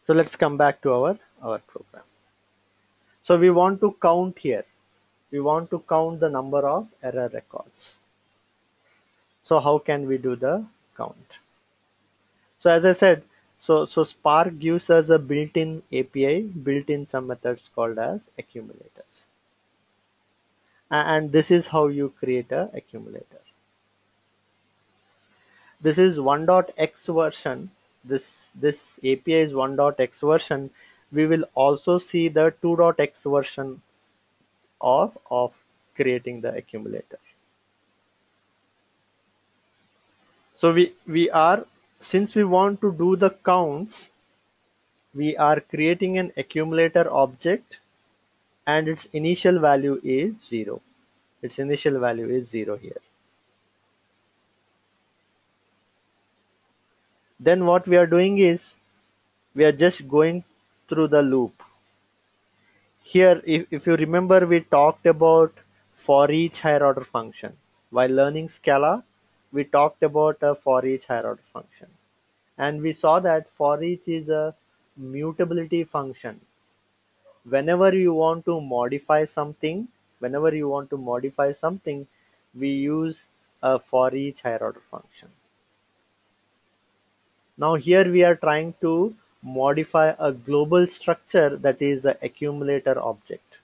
So let's come back to our program. So we want to count here. We want to count the number of error records. So how can we do the count? So as I said, so Spark gives us a built-in API, built-in some methods called as accumulators. And this is how you create a accumulator. This is 1.x version. This API is 1.x version. We will also see the 2.x version of creating the accumulator. So we are, since we want to do the counts, we are creating an accumulator object, and its initial value is 0. Its initial value is 0 here. Then what we are doing is we are just going through the loop. Here, if you remember, we talked about for each higher order function. While learning Scala, we talked about a for each higher order function. And we saw that for each is a mutability function. Whenever you want to modify something, we use a for each higher order function. Now here we are trying to modify a global structure, that is the accumulator object.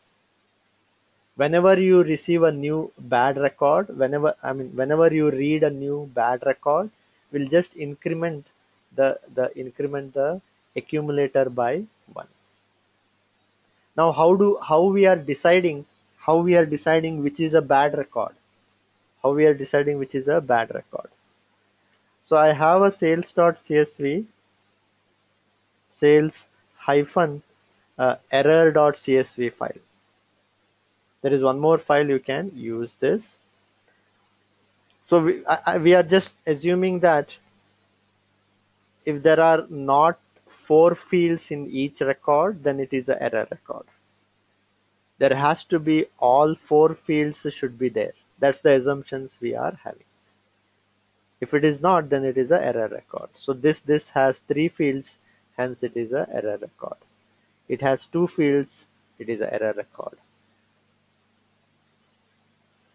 Whenever you receive a new bad record, whenever you read a new bad record, we'll just increment the accumulator by 1. Now how we are deciding which is a bad record? How we are deciding which is a bad record? So I have a sales.csv, sales hyphen error.csv file. There is one more file you can use this. So we are just assuming that if there are not 4 fields in each record, then it is an error record. There has to be all 4 fields should be there. That's the assumptions we are having. If it is not, then it is an error record. So this has 3 fields, hence it is an error record. It has 2 fields, it is an error record.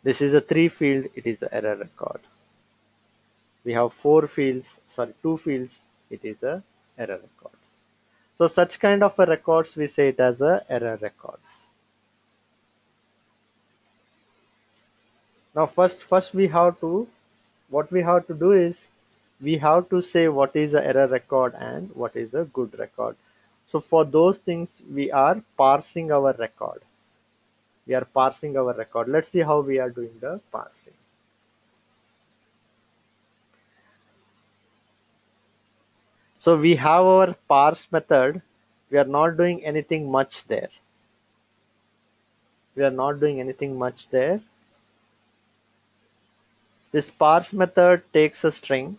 This is a 3 field, it is an error record. We have 2 fields, it is a error record. So such kind of a records, we say it as a error records. Now first what we have to do is we have to say what is a error record and what is a good record. So for those things we are parsing our record. Let's see how we are doing the parsing. So we have our parse method. We are not doing anything much there. This parse method takes a string.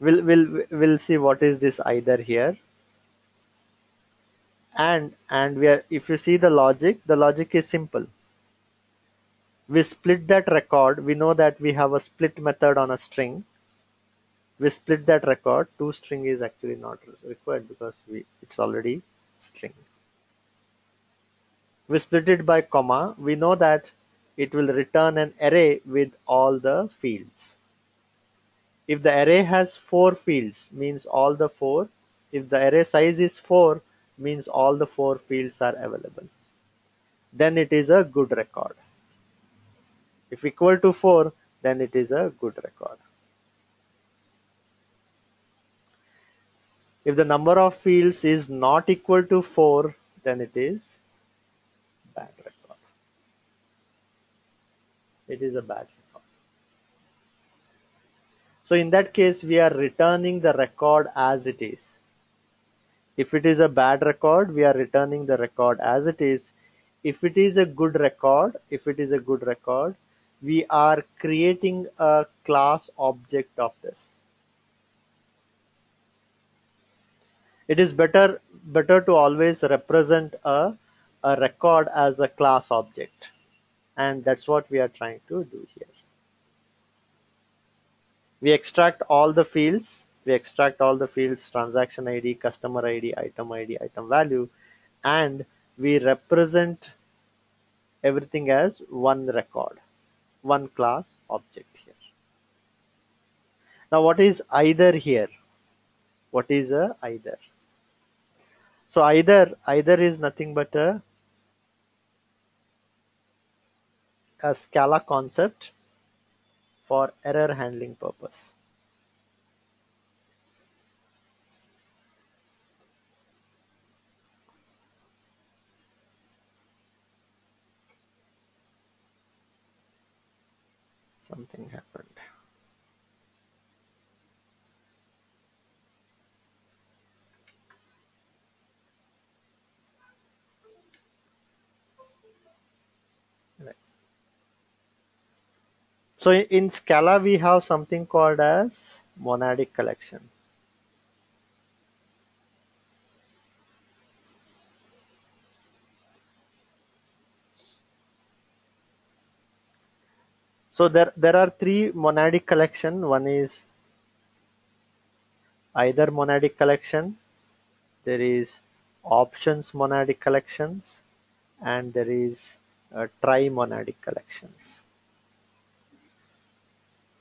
We'll see what is this either here. And if you see the logic is simple. We split that record. We know that we have a split method on a string. We split that record. ToString is actually not required because it's already string. We split it by comma. We know that it will return an array with all the fields. If the array has 4 fields, means all the 4. If the array size is 4, means all the 4 fields are available. Then it is a good record. If equal to 4, then it is a good record. If the number of fields is not equal to 4, then it is bad record. It is a bad record. So in that case, we are returning the record as it is. If it is a bad record, we are returning the record as it is. If it is a good record, we are creating a class object of this. It is better to always represent a record as a class object, and that's what we are trying to do here. We extract all the fields. Transaction ID, customer ID, item value, and we represent everything as one record, one class object here. Now what is either here? What is a either? So either is nothing but a Scala concept for error handling purpose. Something happened. Right. So in Scala we have something called as monadic collection. So there are 3 monadic collection. One is either monadic collection, there is options monadic collections, and there is tri-monadic collections.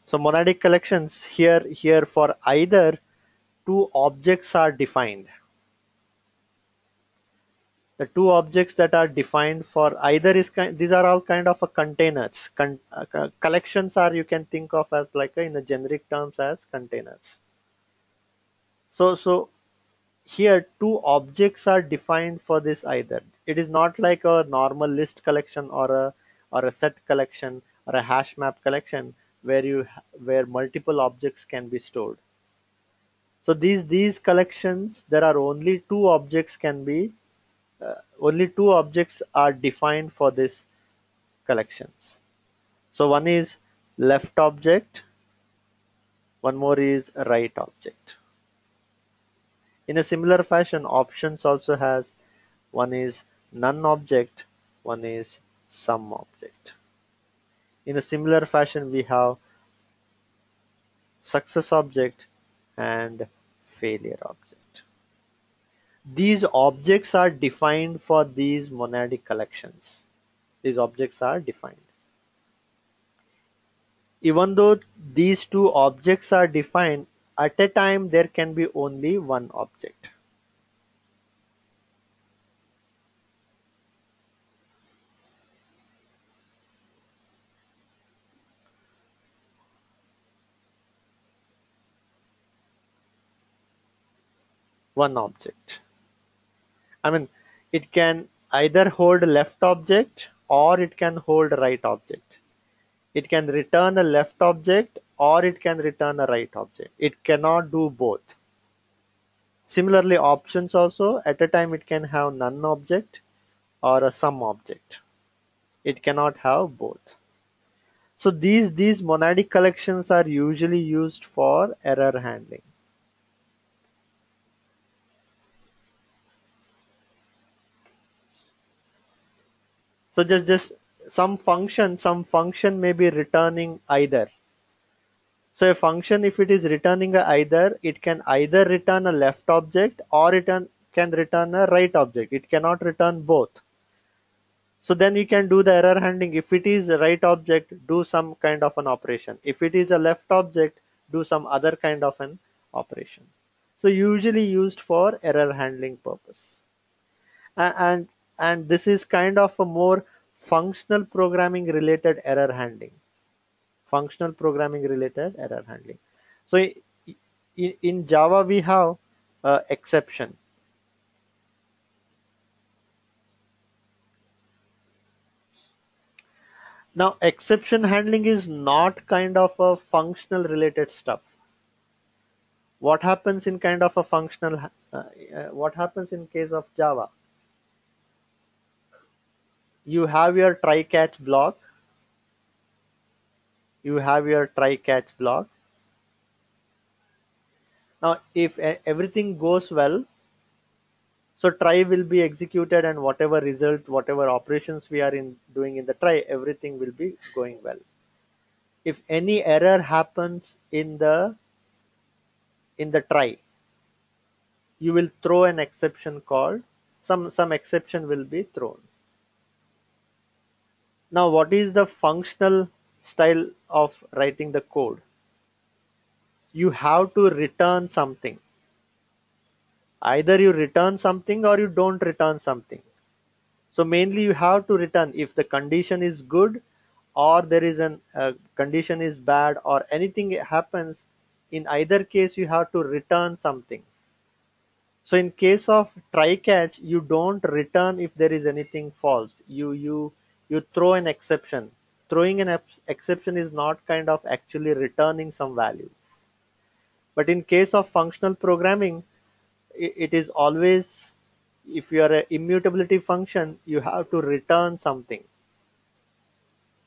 So monadic collections here for either 2 objects are defined. The 2 objects that are defined for either these are all kind of a containers. Collections are, you can think of as like in the generic terms as containers. So here 2 objects are defined for this either. It is not like a normal list collection or a set collection or a hash map collection where multiple objects can be stored. So these collections, there are only two objects are defined for this collections. So one is left object, one more is right object. In a similar fashion, options also has one is none object, one is some object. In a similar fashion, we have success object and failure object. These objects are defined for these monadic collections. These objects are defined. Even though these two objects are defined, at a time there can be only one object. One object. I mean, it can either hold left object or it can hold right object. It can return a left object or it can return a right object. It cannot do both. Similarly, options also, at a time it can have none object or a some object. It cannot have both. So these monadic collections are usually used for error handling. So just some function may be returning either. So a function, if it is returning a either, it can either return a left object or can return a right object. It cannot return both. So then you can do the error handling. If it is a right object, do some kind of an operation. If it is a left object, do some other kind of an operation. So usually used for error handling purpose. And and this is kind of a more functional programming related error handling. Functional programming related error handling. So in Java we have exception. Now exception handling is not kind of a functional related stuff. What happens in kind of a what happens in case of Java? You have your try catch block. You have your try catch block. Now if everything goes well, so try will be executed and whatever result, whatever operations we are in doing in the try, everything will be going well. If any error happens in the try, you will throw an exception called some exception will be thrown. Now what is the functional style of writing the code? You have to return something. Either you return something or you don't return something. So mainly you have to return if the condition is good or there is an condition is bad or anything happens. In either case you have to return something. So in case of try catch, you don't return if there is anything false. You throw an exception. Throwing an exception is not kind of actually returning some value. But in case of functional programming, it is always, if you are a immutability function, you have to return something.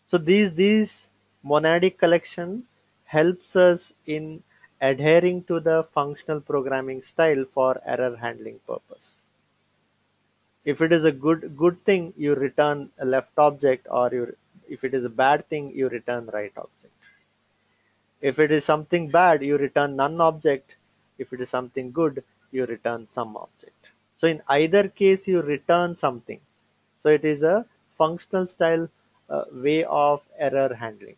So these monadic collection helps us in adhering to the functional programming style for error handling purpose. If it is a good thing, you return a left object, or if it is a bad thing, you return right object. If it is something bad, you return none object. If it is something good, you return some object. So in either case, you return something. So it is a functional style way of error handling.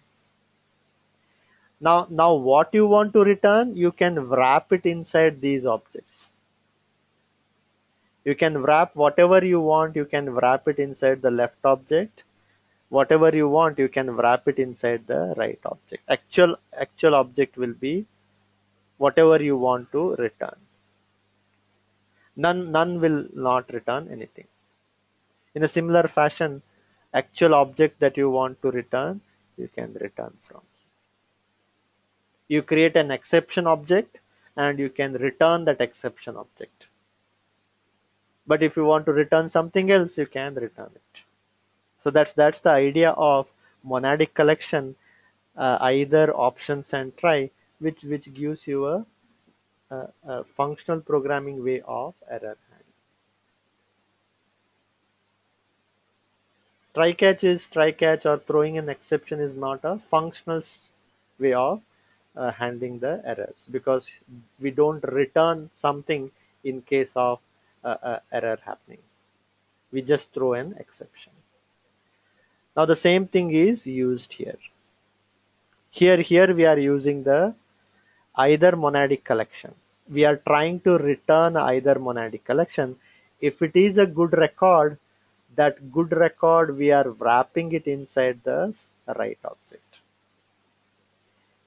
Now what you want to return, you can wrap it inside these objects. You can wrap whatever you want, you can wrap it inside the left object. Whatever you want, you can wrap it inside the right object. Actual object will be whatever you want to return. None will not return anything. In a similar fashion, actual object that you want to return, you can return from. You create an exception object and you can return that exception object. But if you want to return something else, you can return it. So that's the idea of monadic collection, either options and try, which gives you a functional programming way of error handling. Try catch or throwing an exception is not a functional way of handling the errors, because we don't return something in case of error happening. We just throw an exception. Now the same thing is used here. Here we are using the either monadic collection. We are trying to return either monadic collection. If it is a good record, that good record we are wrapping it inside the right object.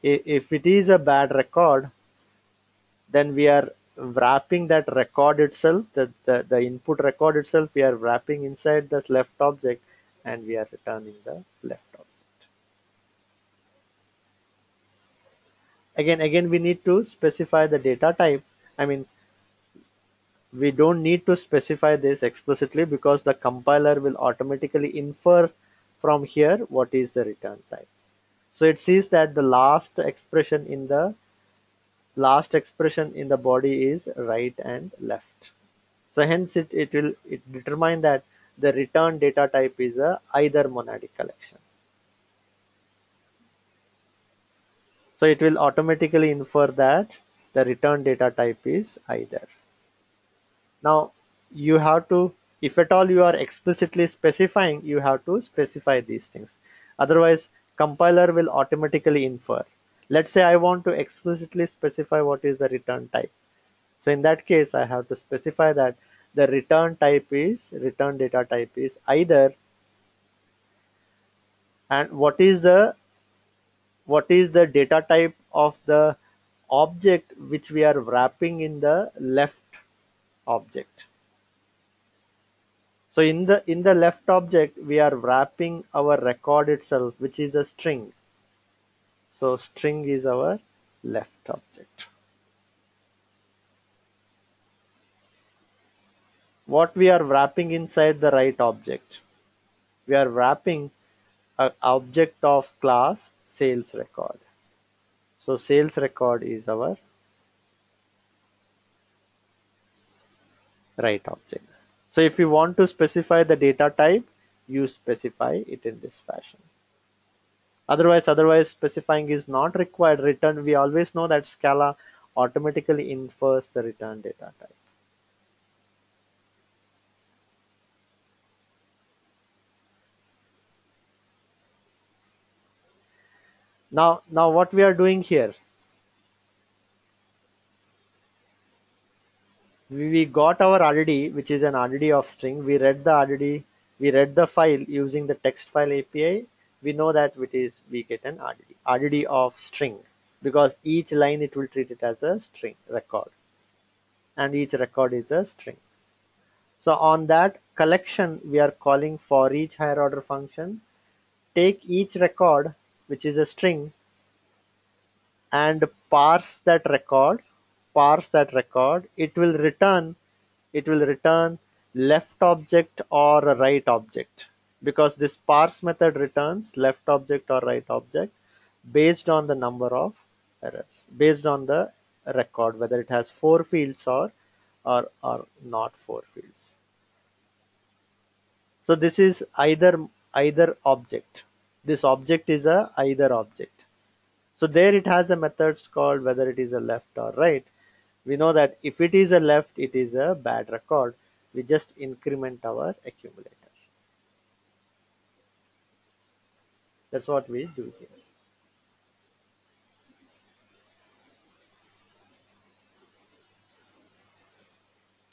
If it is a bad record, then we are wrapping that record itself, the input record itself, we are wrapping inside the left object and we are returning the left object. Again, we need to specify the data type. I mean, we don't need to specify this explicitly because the compiler will automatically infer from here what is the return type. So it sees that the last expression in the body is right and left. So hence it will determine that the return data type is a either monadic collection. So it will automatically infer that the return data type is either. Now you have to, if at all you are explicitly specifying, you have to specify these things. Otherwise, compiler will automatically infer. Let's say I want to explicitly specify what is the return type. So in that case, I have to specify that the return data type is either, and what is the data type of the object which we are wrapping in the left object. So in the left object, we are wrapping our record itself, which is a string. So string is our left object. What we are wrapping inside the right object? We are wrapping an object of class sales record. So sales record is our right object. So if you want to specify the data type, you specify it in this fashion. Otherwise specifying is not required. Return, we always know that Scala automatically infers the return data type. Now what we are doing here, we got our RDD, which is an RDD of string. We read the RDD, we read the file using the text file API. We know that we get an RDD of string, because each line it will treat it as a string record, and each record is a string. So on that collection, we are calling for each higher order function. Take each record, which is a string, and parse that record. It will return left object or right object, because this parse method returns left object or right object based on the number of errors, based on the record, whether it has 4 fields or not 4 fields. So this is either object. This object is a either object. So there it has a methods called whether it is a left or right. We know that if it is a left, it is a bad record. We just increment our accumulator. That's what we do here.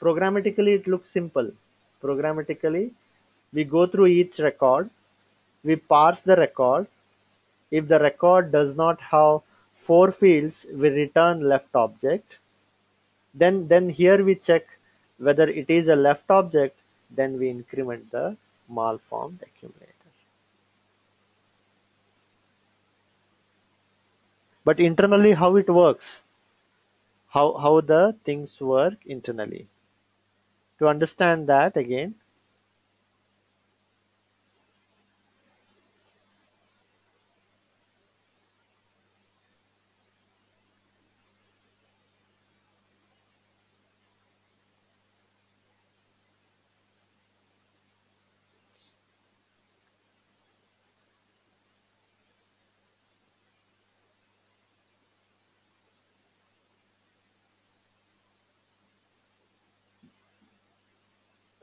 Programmatically, it looks simple. Programmatically, we go through each record, we parse the record. If the record does not have 4 fields, we return left object. Then here we check whether it is a left object, then we increment the malformed accumulator. But internally, how it works, how the things work internally. To understand that again,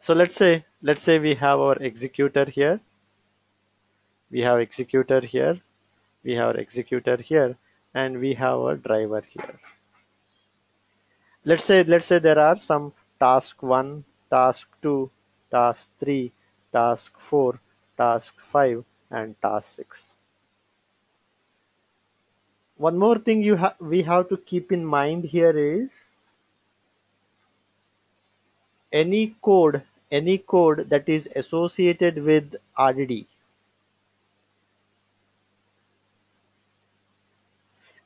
so let's say we have our executor here, we have executor here, we have executor here, and we have a driver here. Let's say there are some task 1, task 2, task 3, task 4, task 5, and task 6. One more thing we have to keep in mind here is any code that is associated with RDD,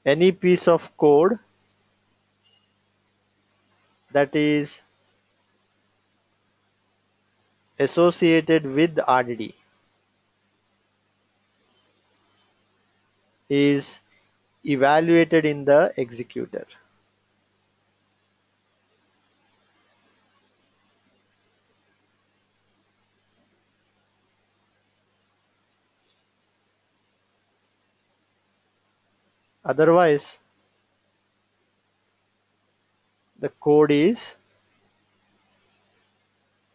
any piece of code that is associated with RDD is evaluated in the executor. Otherwise, the code is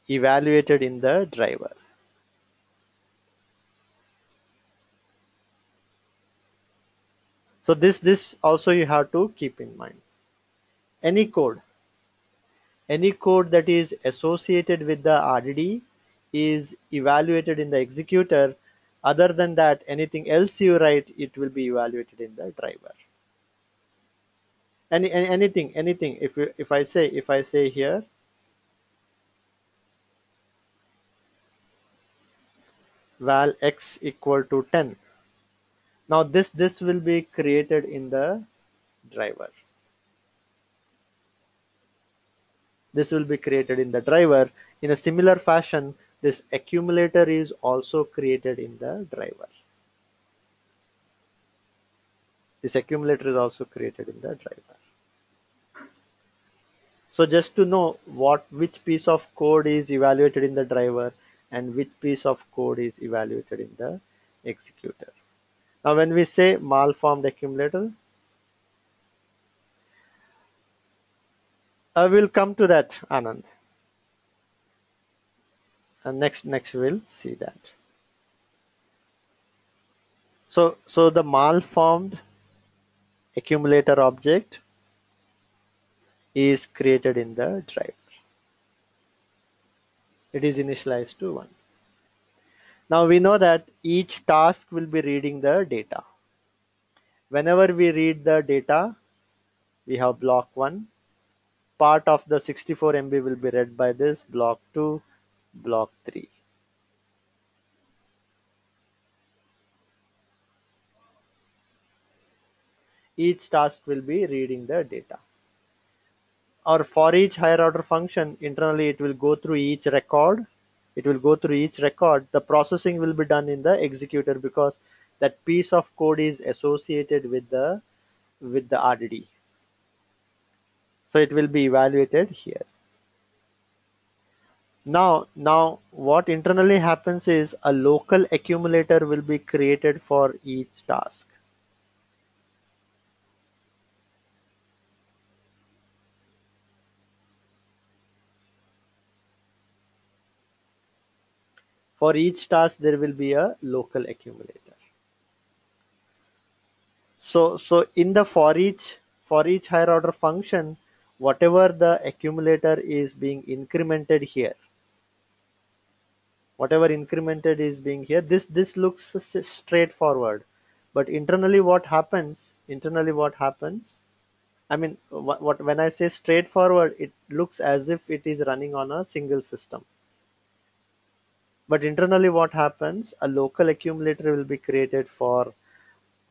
evaluated in the driver. So this also you have to keep in mind. Any code, any code that is associated with the RDD is evaluated in the executor. Other than that, anything else you write, it will be evaluated in the driver. Anything. If I say here val x equal to 10. Now this will be created in the driver. This will be created in the driver. In a similar fashion, this accumulator is also created in the driver. This accumulator is also created in the driver. So just to know which piece of code is evaluated in the driver and which piece of code is evaluated in the executor. Now when we say malformed accumulator, I will come to that, Anand. And next we'll see that. So the malformed accumulator object is created in the driver. It is initialized to 1. Now we know that each task will be reading the data. Whenever we read the data, we have block 1. Part of the 64 MB will be read by this, block 2, block 3. Each task will be reading the data. Or for each higher order function, internally it will go through each record. It will go through each record. The processing will be done in the executor because that piece of code is associated with the RDD. So it will be evaluated here. Now what internally happens is a local accumulator will be created for each task. For each task there will be a local accumulator. So in the for each higher order function, whatever the accumulator is being incremented here, whatever incremented is being here, this looks straightforward. But internally what happens? I mean, when I say straightforward, it looks as if it is running on a single system. But internally what happens? A local accumulator will be created for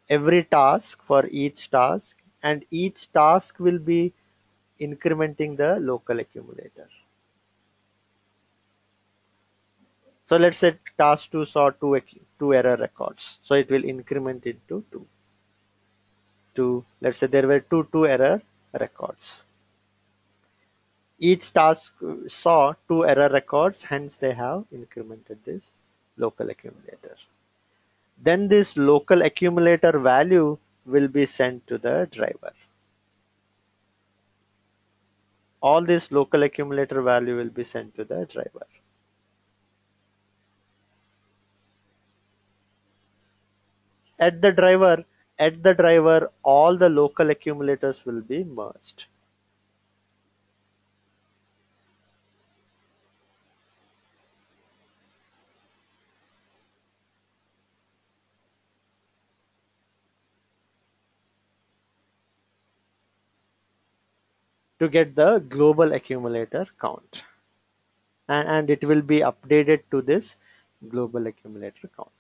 every task for each task, and each task will be incrementing the local accumulator. So let's say task 2 saw two error records. So it will increment into 2. Let's say there were two error records. Each task saw two error records, hence they have incremented this local accumulator. Then this local accumulator value will be sent to the driver. All this local accumulator value will be sent to the driver. At the driver, all the local accumulators will be merged. To get the global accumulator count, and it will be updated to this global accumulator count.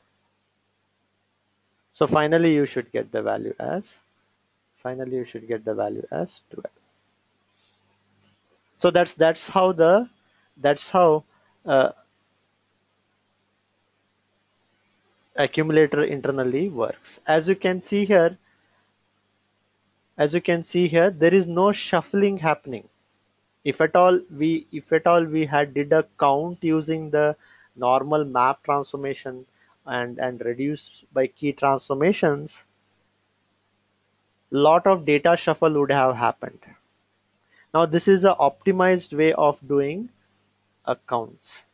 So finally you should get the value as 12. So that's how uh, accumulator internally works. As you can see here, there is no shuffling happening. If at all we had did a count using the normal map transformation and reduced by key transformations, lot of data shuffle would have happened. Now this is a optimized way of doing counts.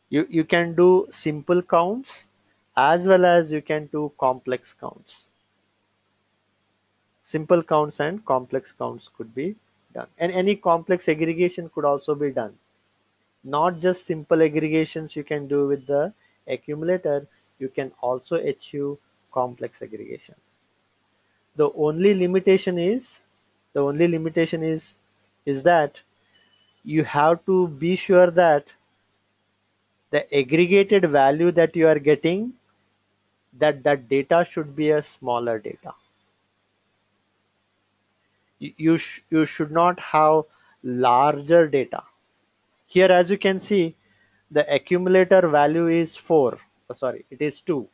You can do simple counts as well as you can do complex counts. Simple counts and complex counts could be done, and any complex aggregation could also be done. Not just simple aggregations you can do with the accumulator, you can also achieve complex aggregation. The only limitation is the only limitation is that you have to be sure that the aggregated value that you are getting, that data should be a smaller data. You should not have larger data. Here as you can see, the accumulator value is 4. Sorry, it is 2.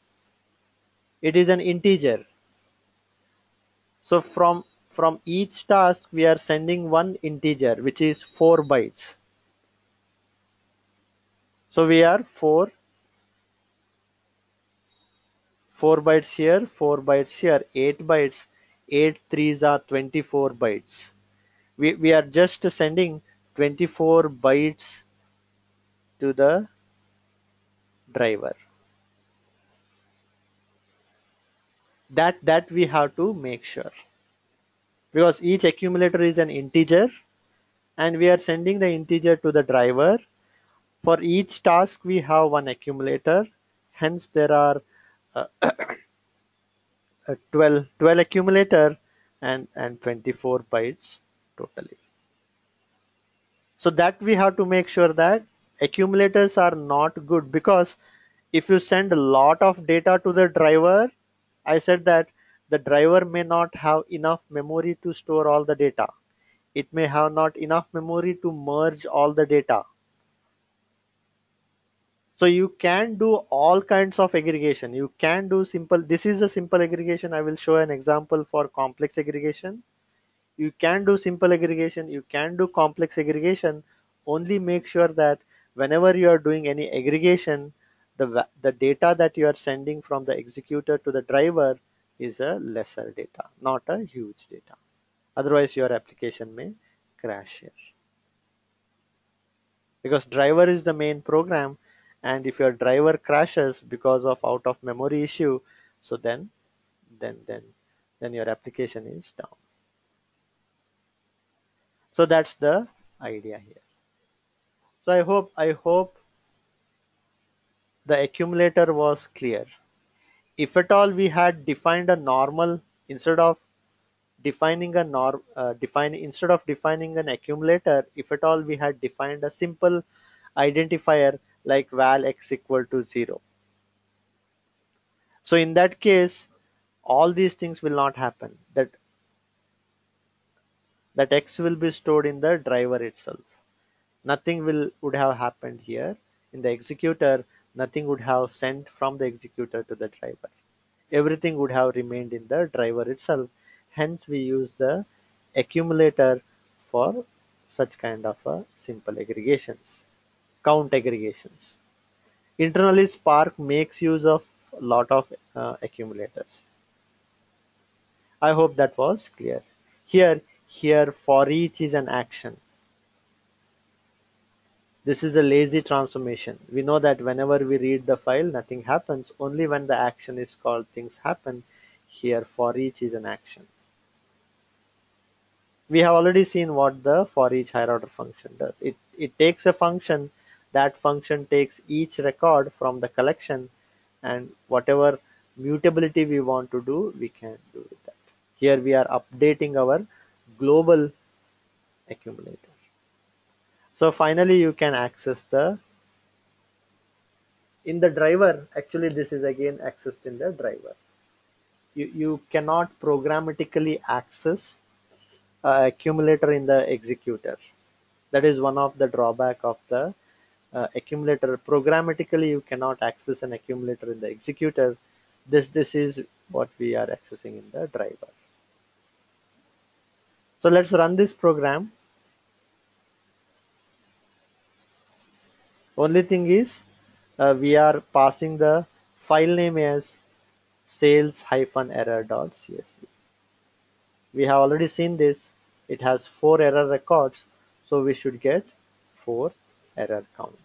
It is an integer. So from each task we are sending one integer which is 4 bytes. So we are 4 bytes here, 4 bytes here, 8 bytes. 8 threes are 24 bytes. We are just sending 24 bytes to the driver. That we have to make sure, because each accumulator is an integer and we are sending the integer to the driver. For each task we have one accumulator, hence there are uh, 12 accumulator and 24 bytes totally. So that we have to make sure that accumulators are not good, because if you send a lot of data to the driver, I said that the driver may not have enough memory to store all the data. It may have not enough memory to merge all the data. So you can do all kinds of aggregation. You can do simple. This is a simple aggregation. I will show an example for complex aggregation. You can do simple aggregation. You can do complex aggregation. Only make sure that whenever you are doing any aggregation, the data that you are sending from the executor to the driver is a lesser data, not a huge data. Otherwise, your application may crash here, because driver is the main program, and if your driver crashes because of out of memory issue, so then then then your application is down. So that's the idea here. So I hope the accumulator was clear. If at all we had defined a normal instead of defining a instead of defining an accumulator, if at all we had defined a simple identifier like val x equal to 0, So in that case, all these things will not happen. That X will be stored in the driver itself. Nothing would have happened here. In the executor, nothing would have sent from the executor to the driver. Everything would have remained in the driver itself. Hence, we use the accumulator for such kind of simple aggregations, count aggregations. Internally, Spark makes use of a lot of accumulators. I hope that was clear. Here for each is an action. This is a lazy transformation. We know that whenever we read the file, nothing happens. Only when the action is called, things happen. Here for each is an action. We have already seen what the for each higher order function does. It takes a function, that function takes each record from the collection, and whatever mutability we want to do, we can do with that. Here we are updating our global accumulator. So finally you can access the in the driver. Actually this is again accessed in the driver. You cannot programmatically access accumulator in the executor. That is one of the drawback of the accumulator. Programmatically you cannot access an accumulator in the executor. This is what we are accessing in the driver. So let's run this program. Only thing is we are passing the file name as sales-error.csv. We have already seen this. It has 4 error records, so we should get 4 error count.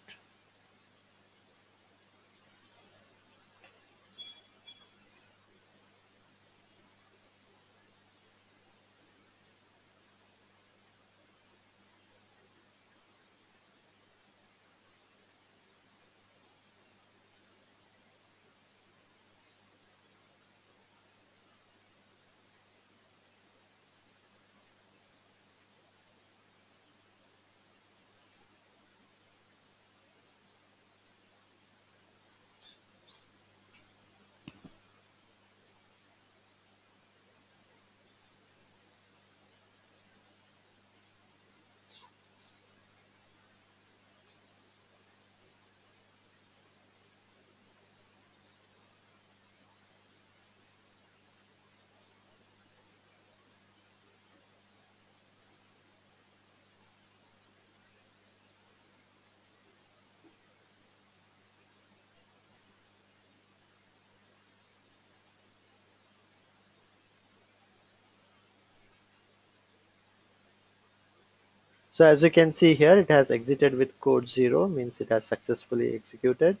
So as you can see here, it has exited with code 0, means it has successfully executed.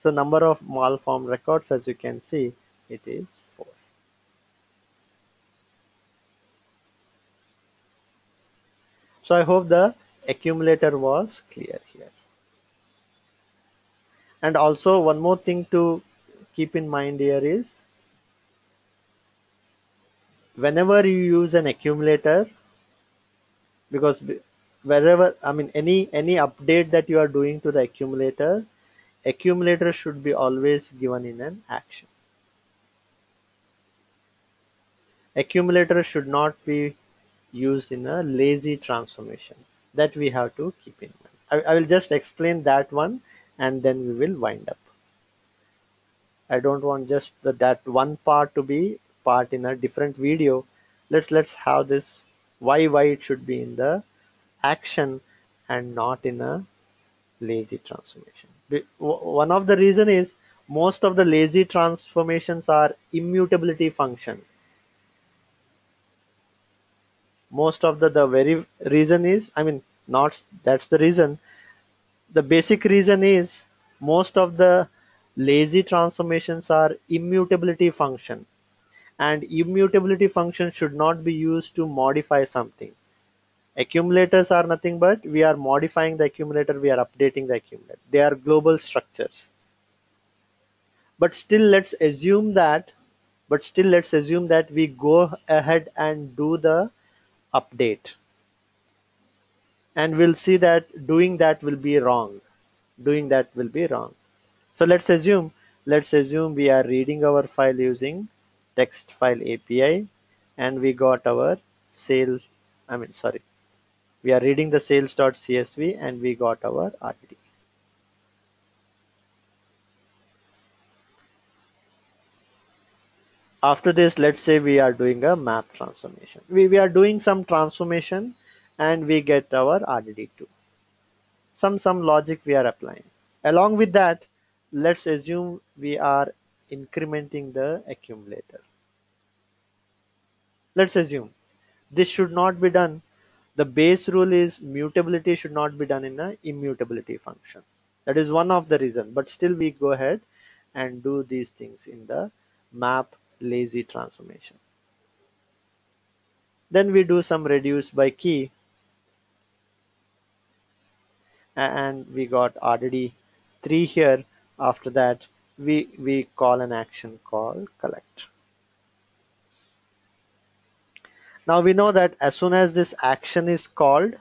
So number of malformed records, as you can see, it is 4. So I hope the accumulator was clear here. And also one more thing to keep in mind here is whenever you use an accumulator, because wherever, I mean, any update that you are doing to the accumulator should be always given in an action. Accumulator should not be used in a lazy transformation. That we have to keep in mind. I will just explain that one and then we will wind up. I don't want just that one part to be part in a different video. Let's have this why it should be in the action and not in a lazy transformation. One of the reason is most of the lazy transformations are immutability function. Most of the very reason is, I mean, not that's the reason. The basic reason is most of the lazy transformations are immutability function, and immutability function should not be used to modify something. Accumulators are nothing but we are modifying the accumulator, we are updating the accumulator. They are global structures. But still let's assume that we go ahead and do the update, and we'll see that doing that will be wrong. So let's assume Let's assume we are reading our file using text file API and we got our sales, sorry, we are reading the sales.csv and we got our RTD. After this, let's say we are doing a map transformation. We are doing some transformation and we get our RDD2. Some logic we are applying. Along with that, let's assume we are incrementing the accumulator. Let's assume this should not be done. The base rule is mutability should not be done in a immutability function. That is one of the reasons, but still we go ahead and do these things in the map lazy transformation. Then we do some reduce by key and we got already 3 here. After that we call an action called collect. Now we know that as soon as this action is called,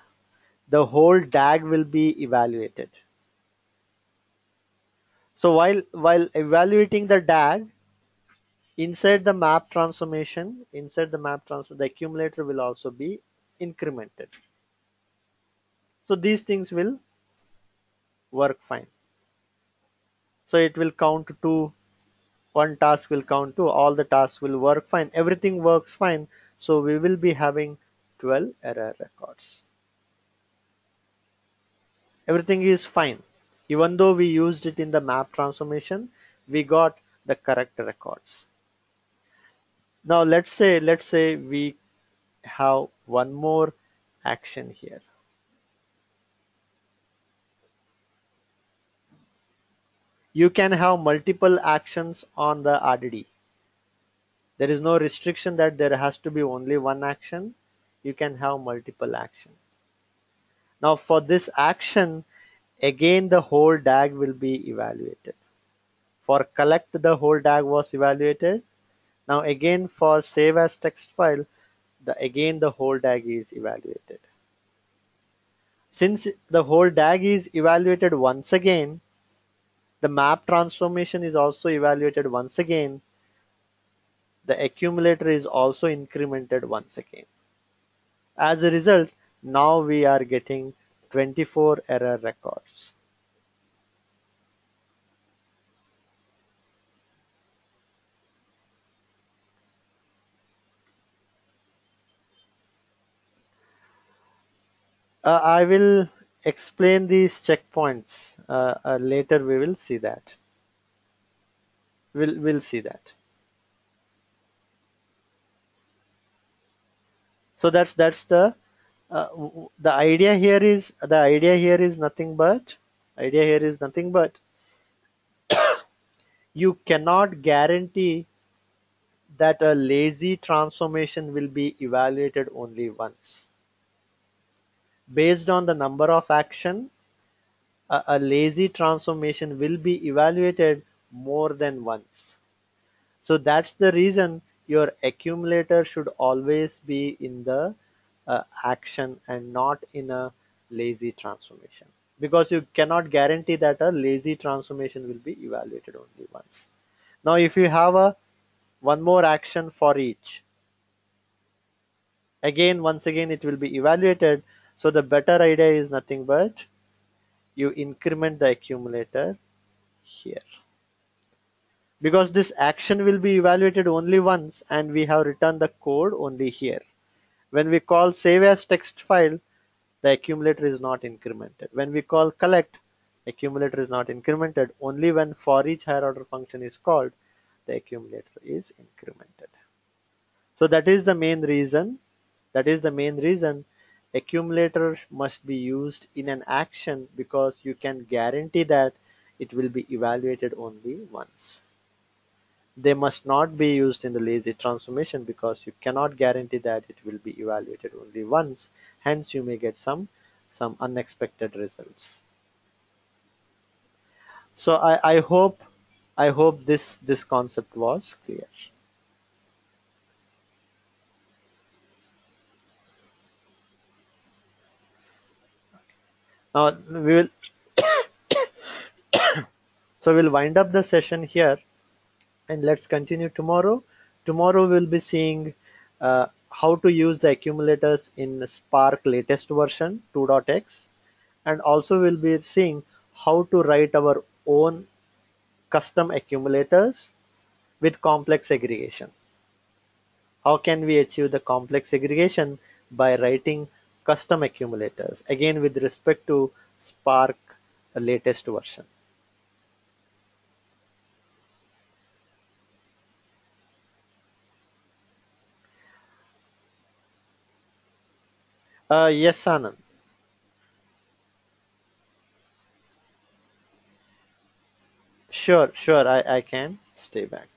the whole DAG will be evaluated. So while evaluating the DAG inside the map transformation, the accumulator will also be incremented. So these things will work fine. So it will count to one task will count to all the tasks will work fine. Everything works fine. So we will be having 12 error records. Everything is fine. Even though we used it in the map transformation, we got the correct records. Now let's say we have one more action here. You can have multiple actions on the RDD. There is no restriction that there has to be only one action. You can have multiple actions. Now for this action, again the whole DAG will be evaluated. For collect, the whole DAG was evaluated. Now again for save as text file, again the whole DAG is evaluated. Since the whole DAG is evaluated once again, the map transformation is also evaluated once again. The accumulator is also incremented once again. As a result, now we are getting 24 error records. I will explain these checkpoints later. We will see that. We'll see that. So that's the idea here is nothing but you cannot guarantee that a lazy transformation will be evaluated only once. Based on the number of action, a lazy transformation will be evaluated more than once. So that's the reason your accumulator should always be in the action and not in a lazy transformation, because you cannot guarantee that a lazy transformation will be evaluated only once. Now if you have a one more action for each, once again it will be evaluated. So the better idea is nothing but you increment the accumulator here, because this action will be evaluated only once and we have written the code only here. When we call save as text file, the accumulator is not incremented. When we call collect, accumulator is not incremented. Only when for each higher order function is called, the accumulator is incremented. So that is the main reason. Accumulator must be used in an action, because you can guarantee that it will be evaluated only once. They must not be used in the lazy transformation, because you cannot guarantee that it will be evaluated only once. Hence you may get some unexpected results. So I hope this concept was clear. Now So we'll wind up the session here and let's continue tomorrow. Tomorrow we'll be seeing how to use the accumulators in Spark latest version 2.x, and also we'll be seeing how to write our own custom accumulators with complex segregation. How can we achieve the complex segregation? By writing custom accumulators, again with respect to Spark latest version. Yes, Anand. Sure, I can stay back.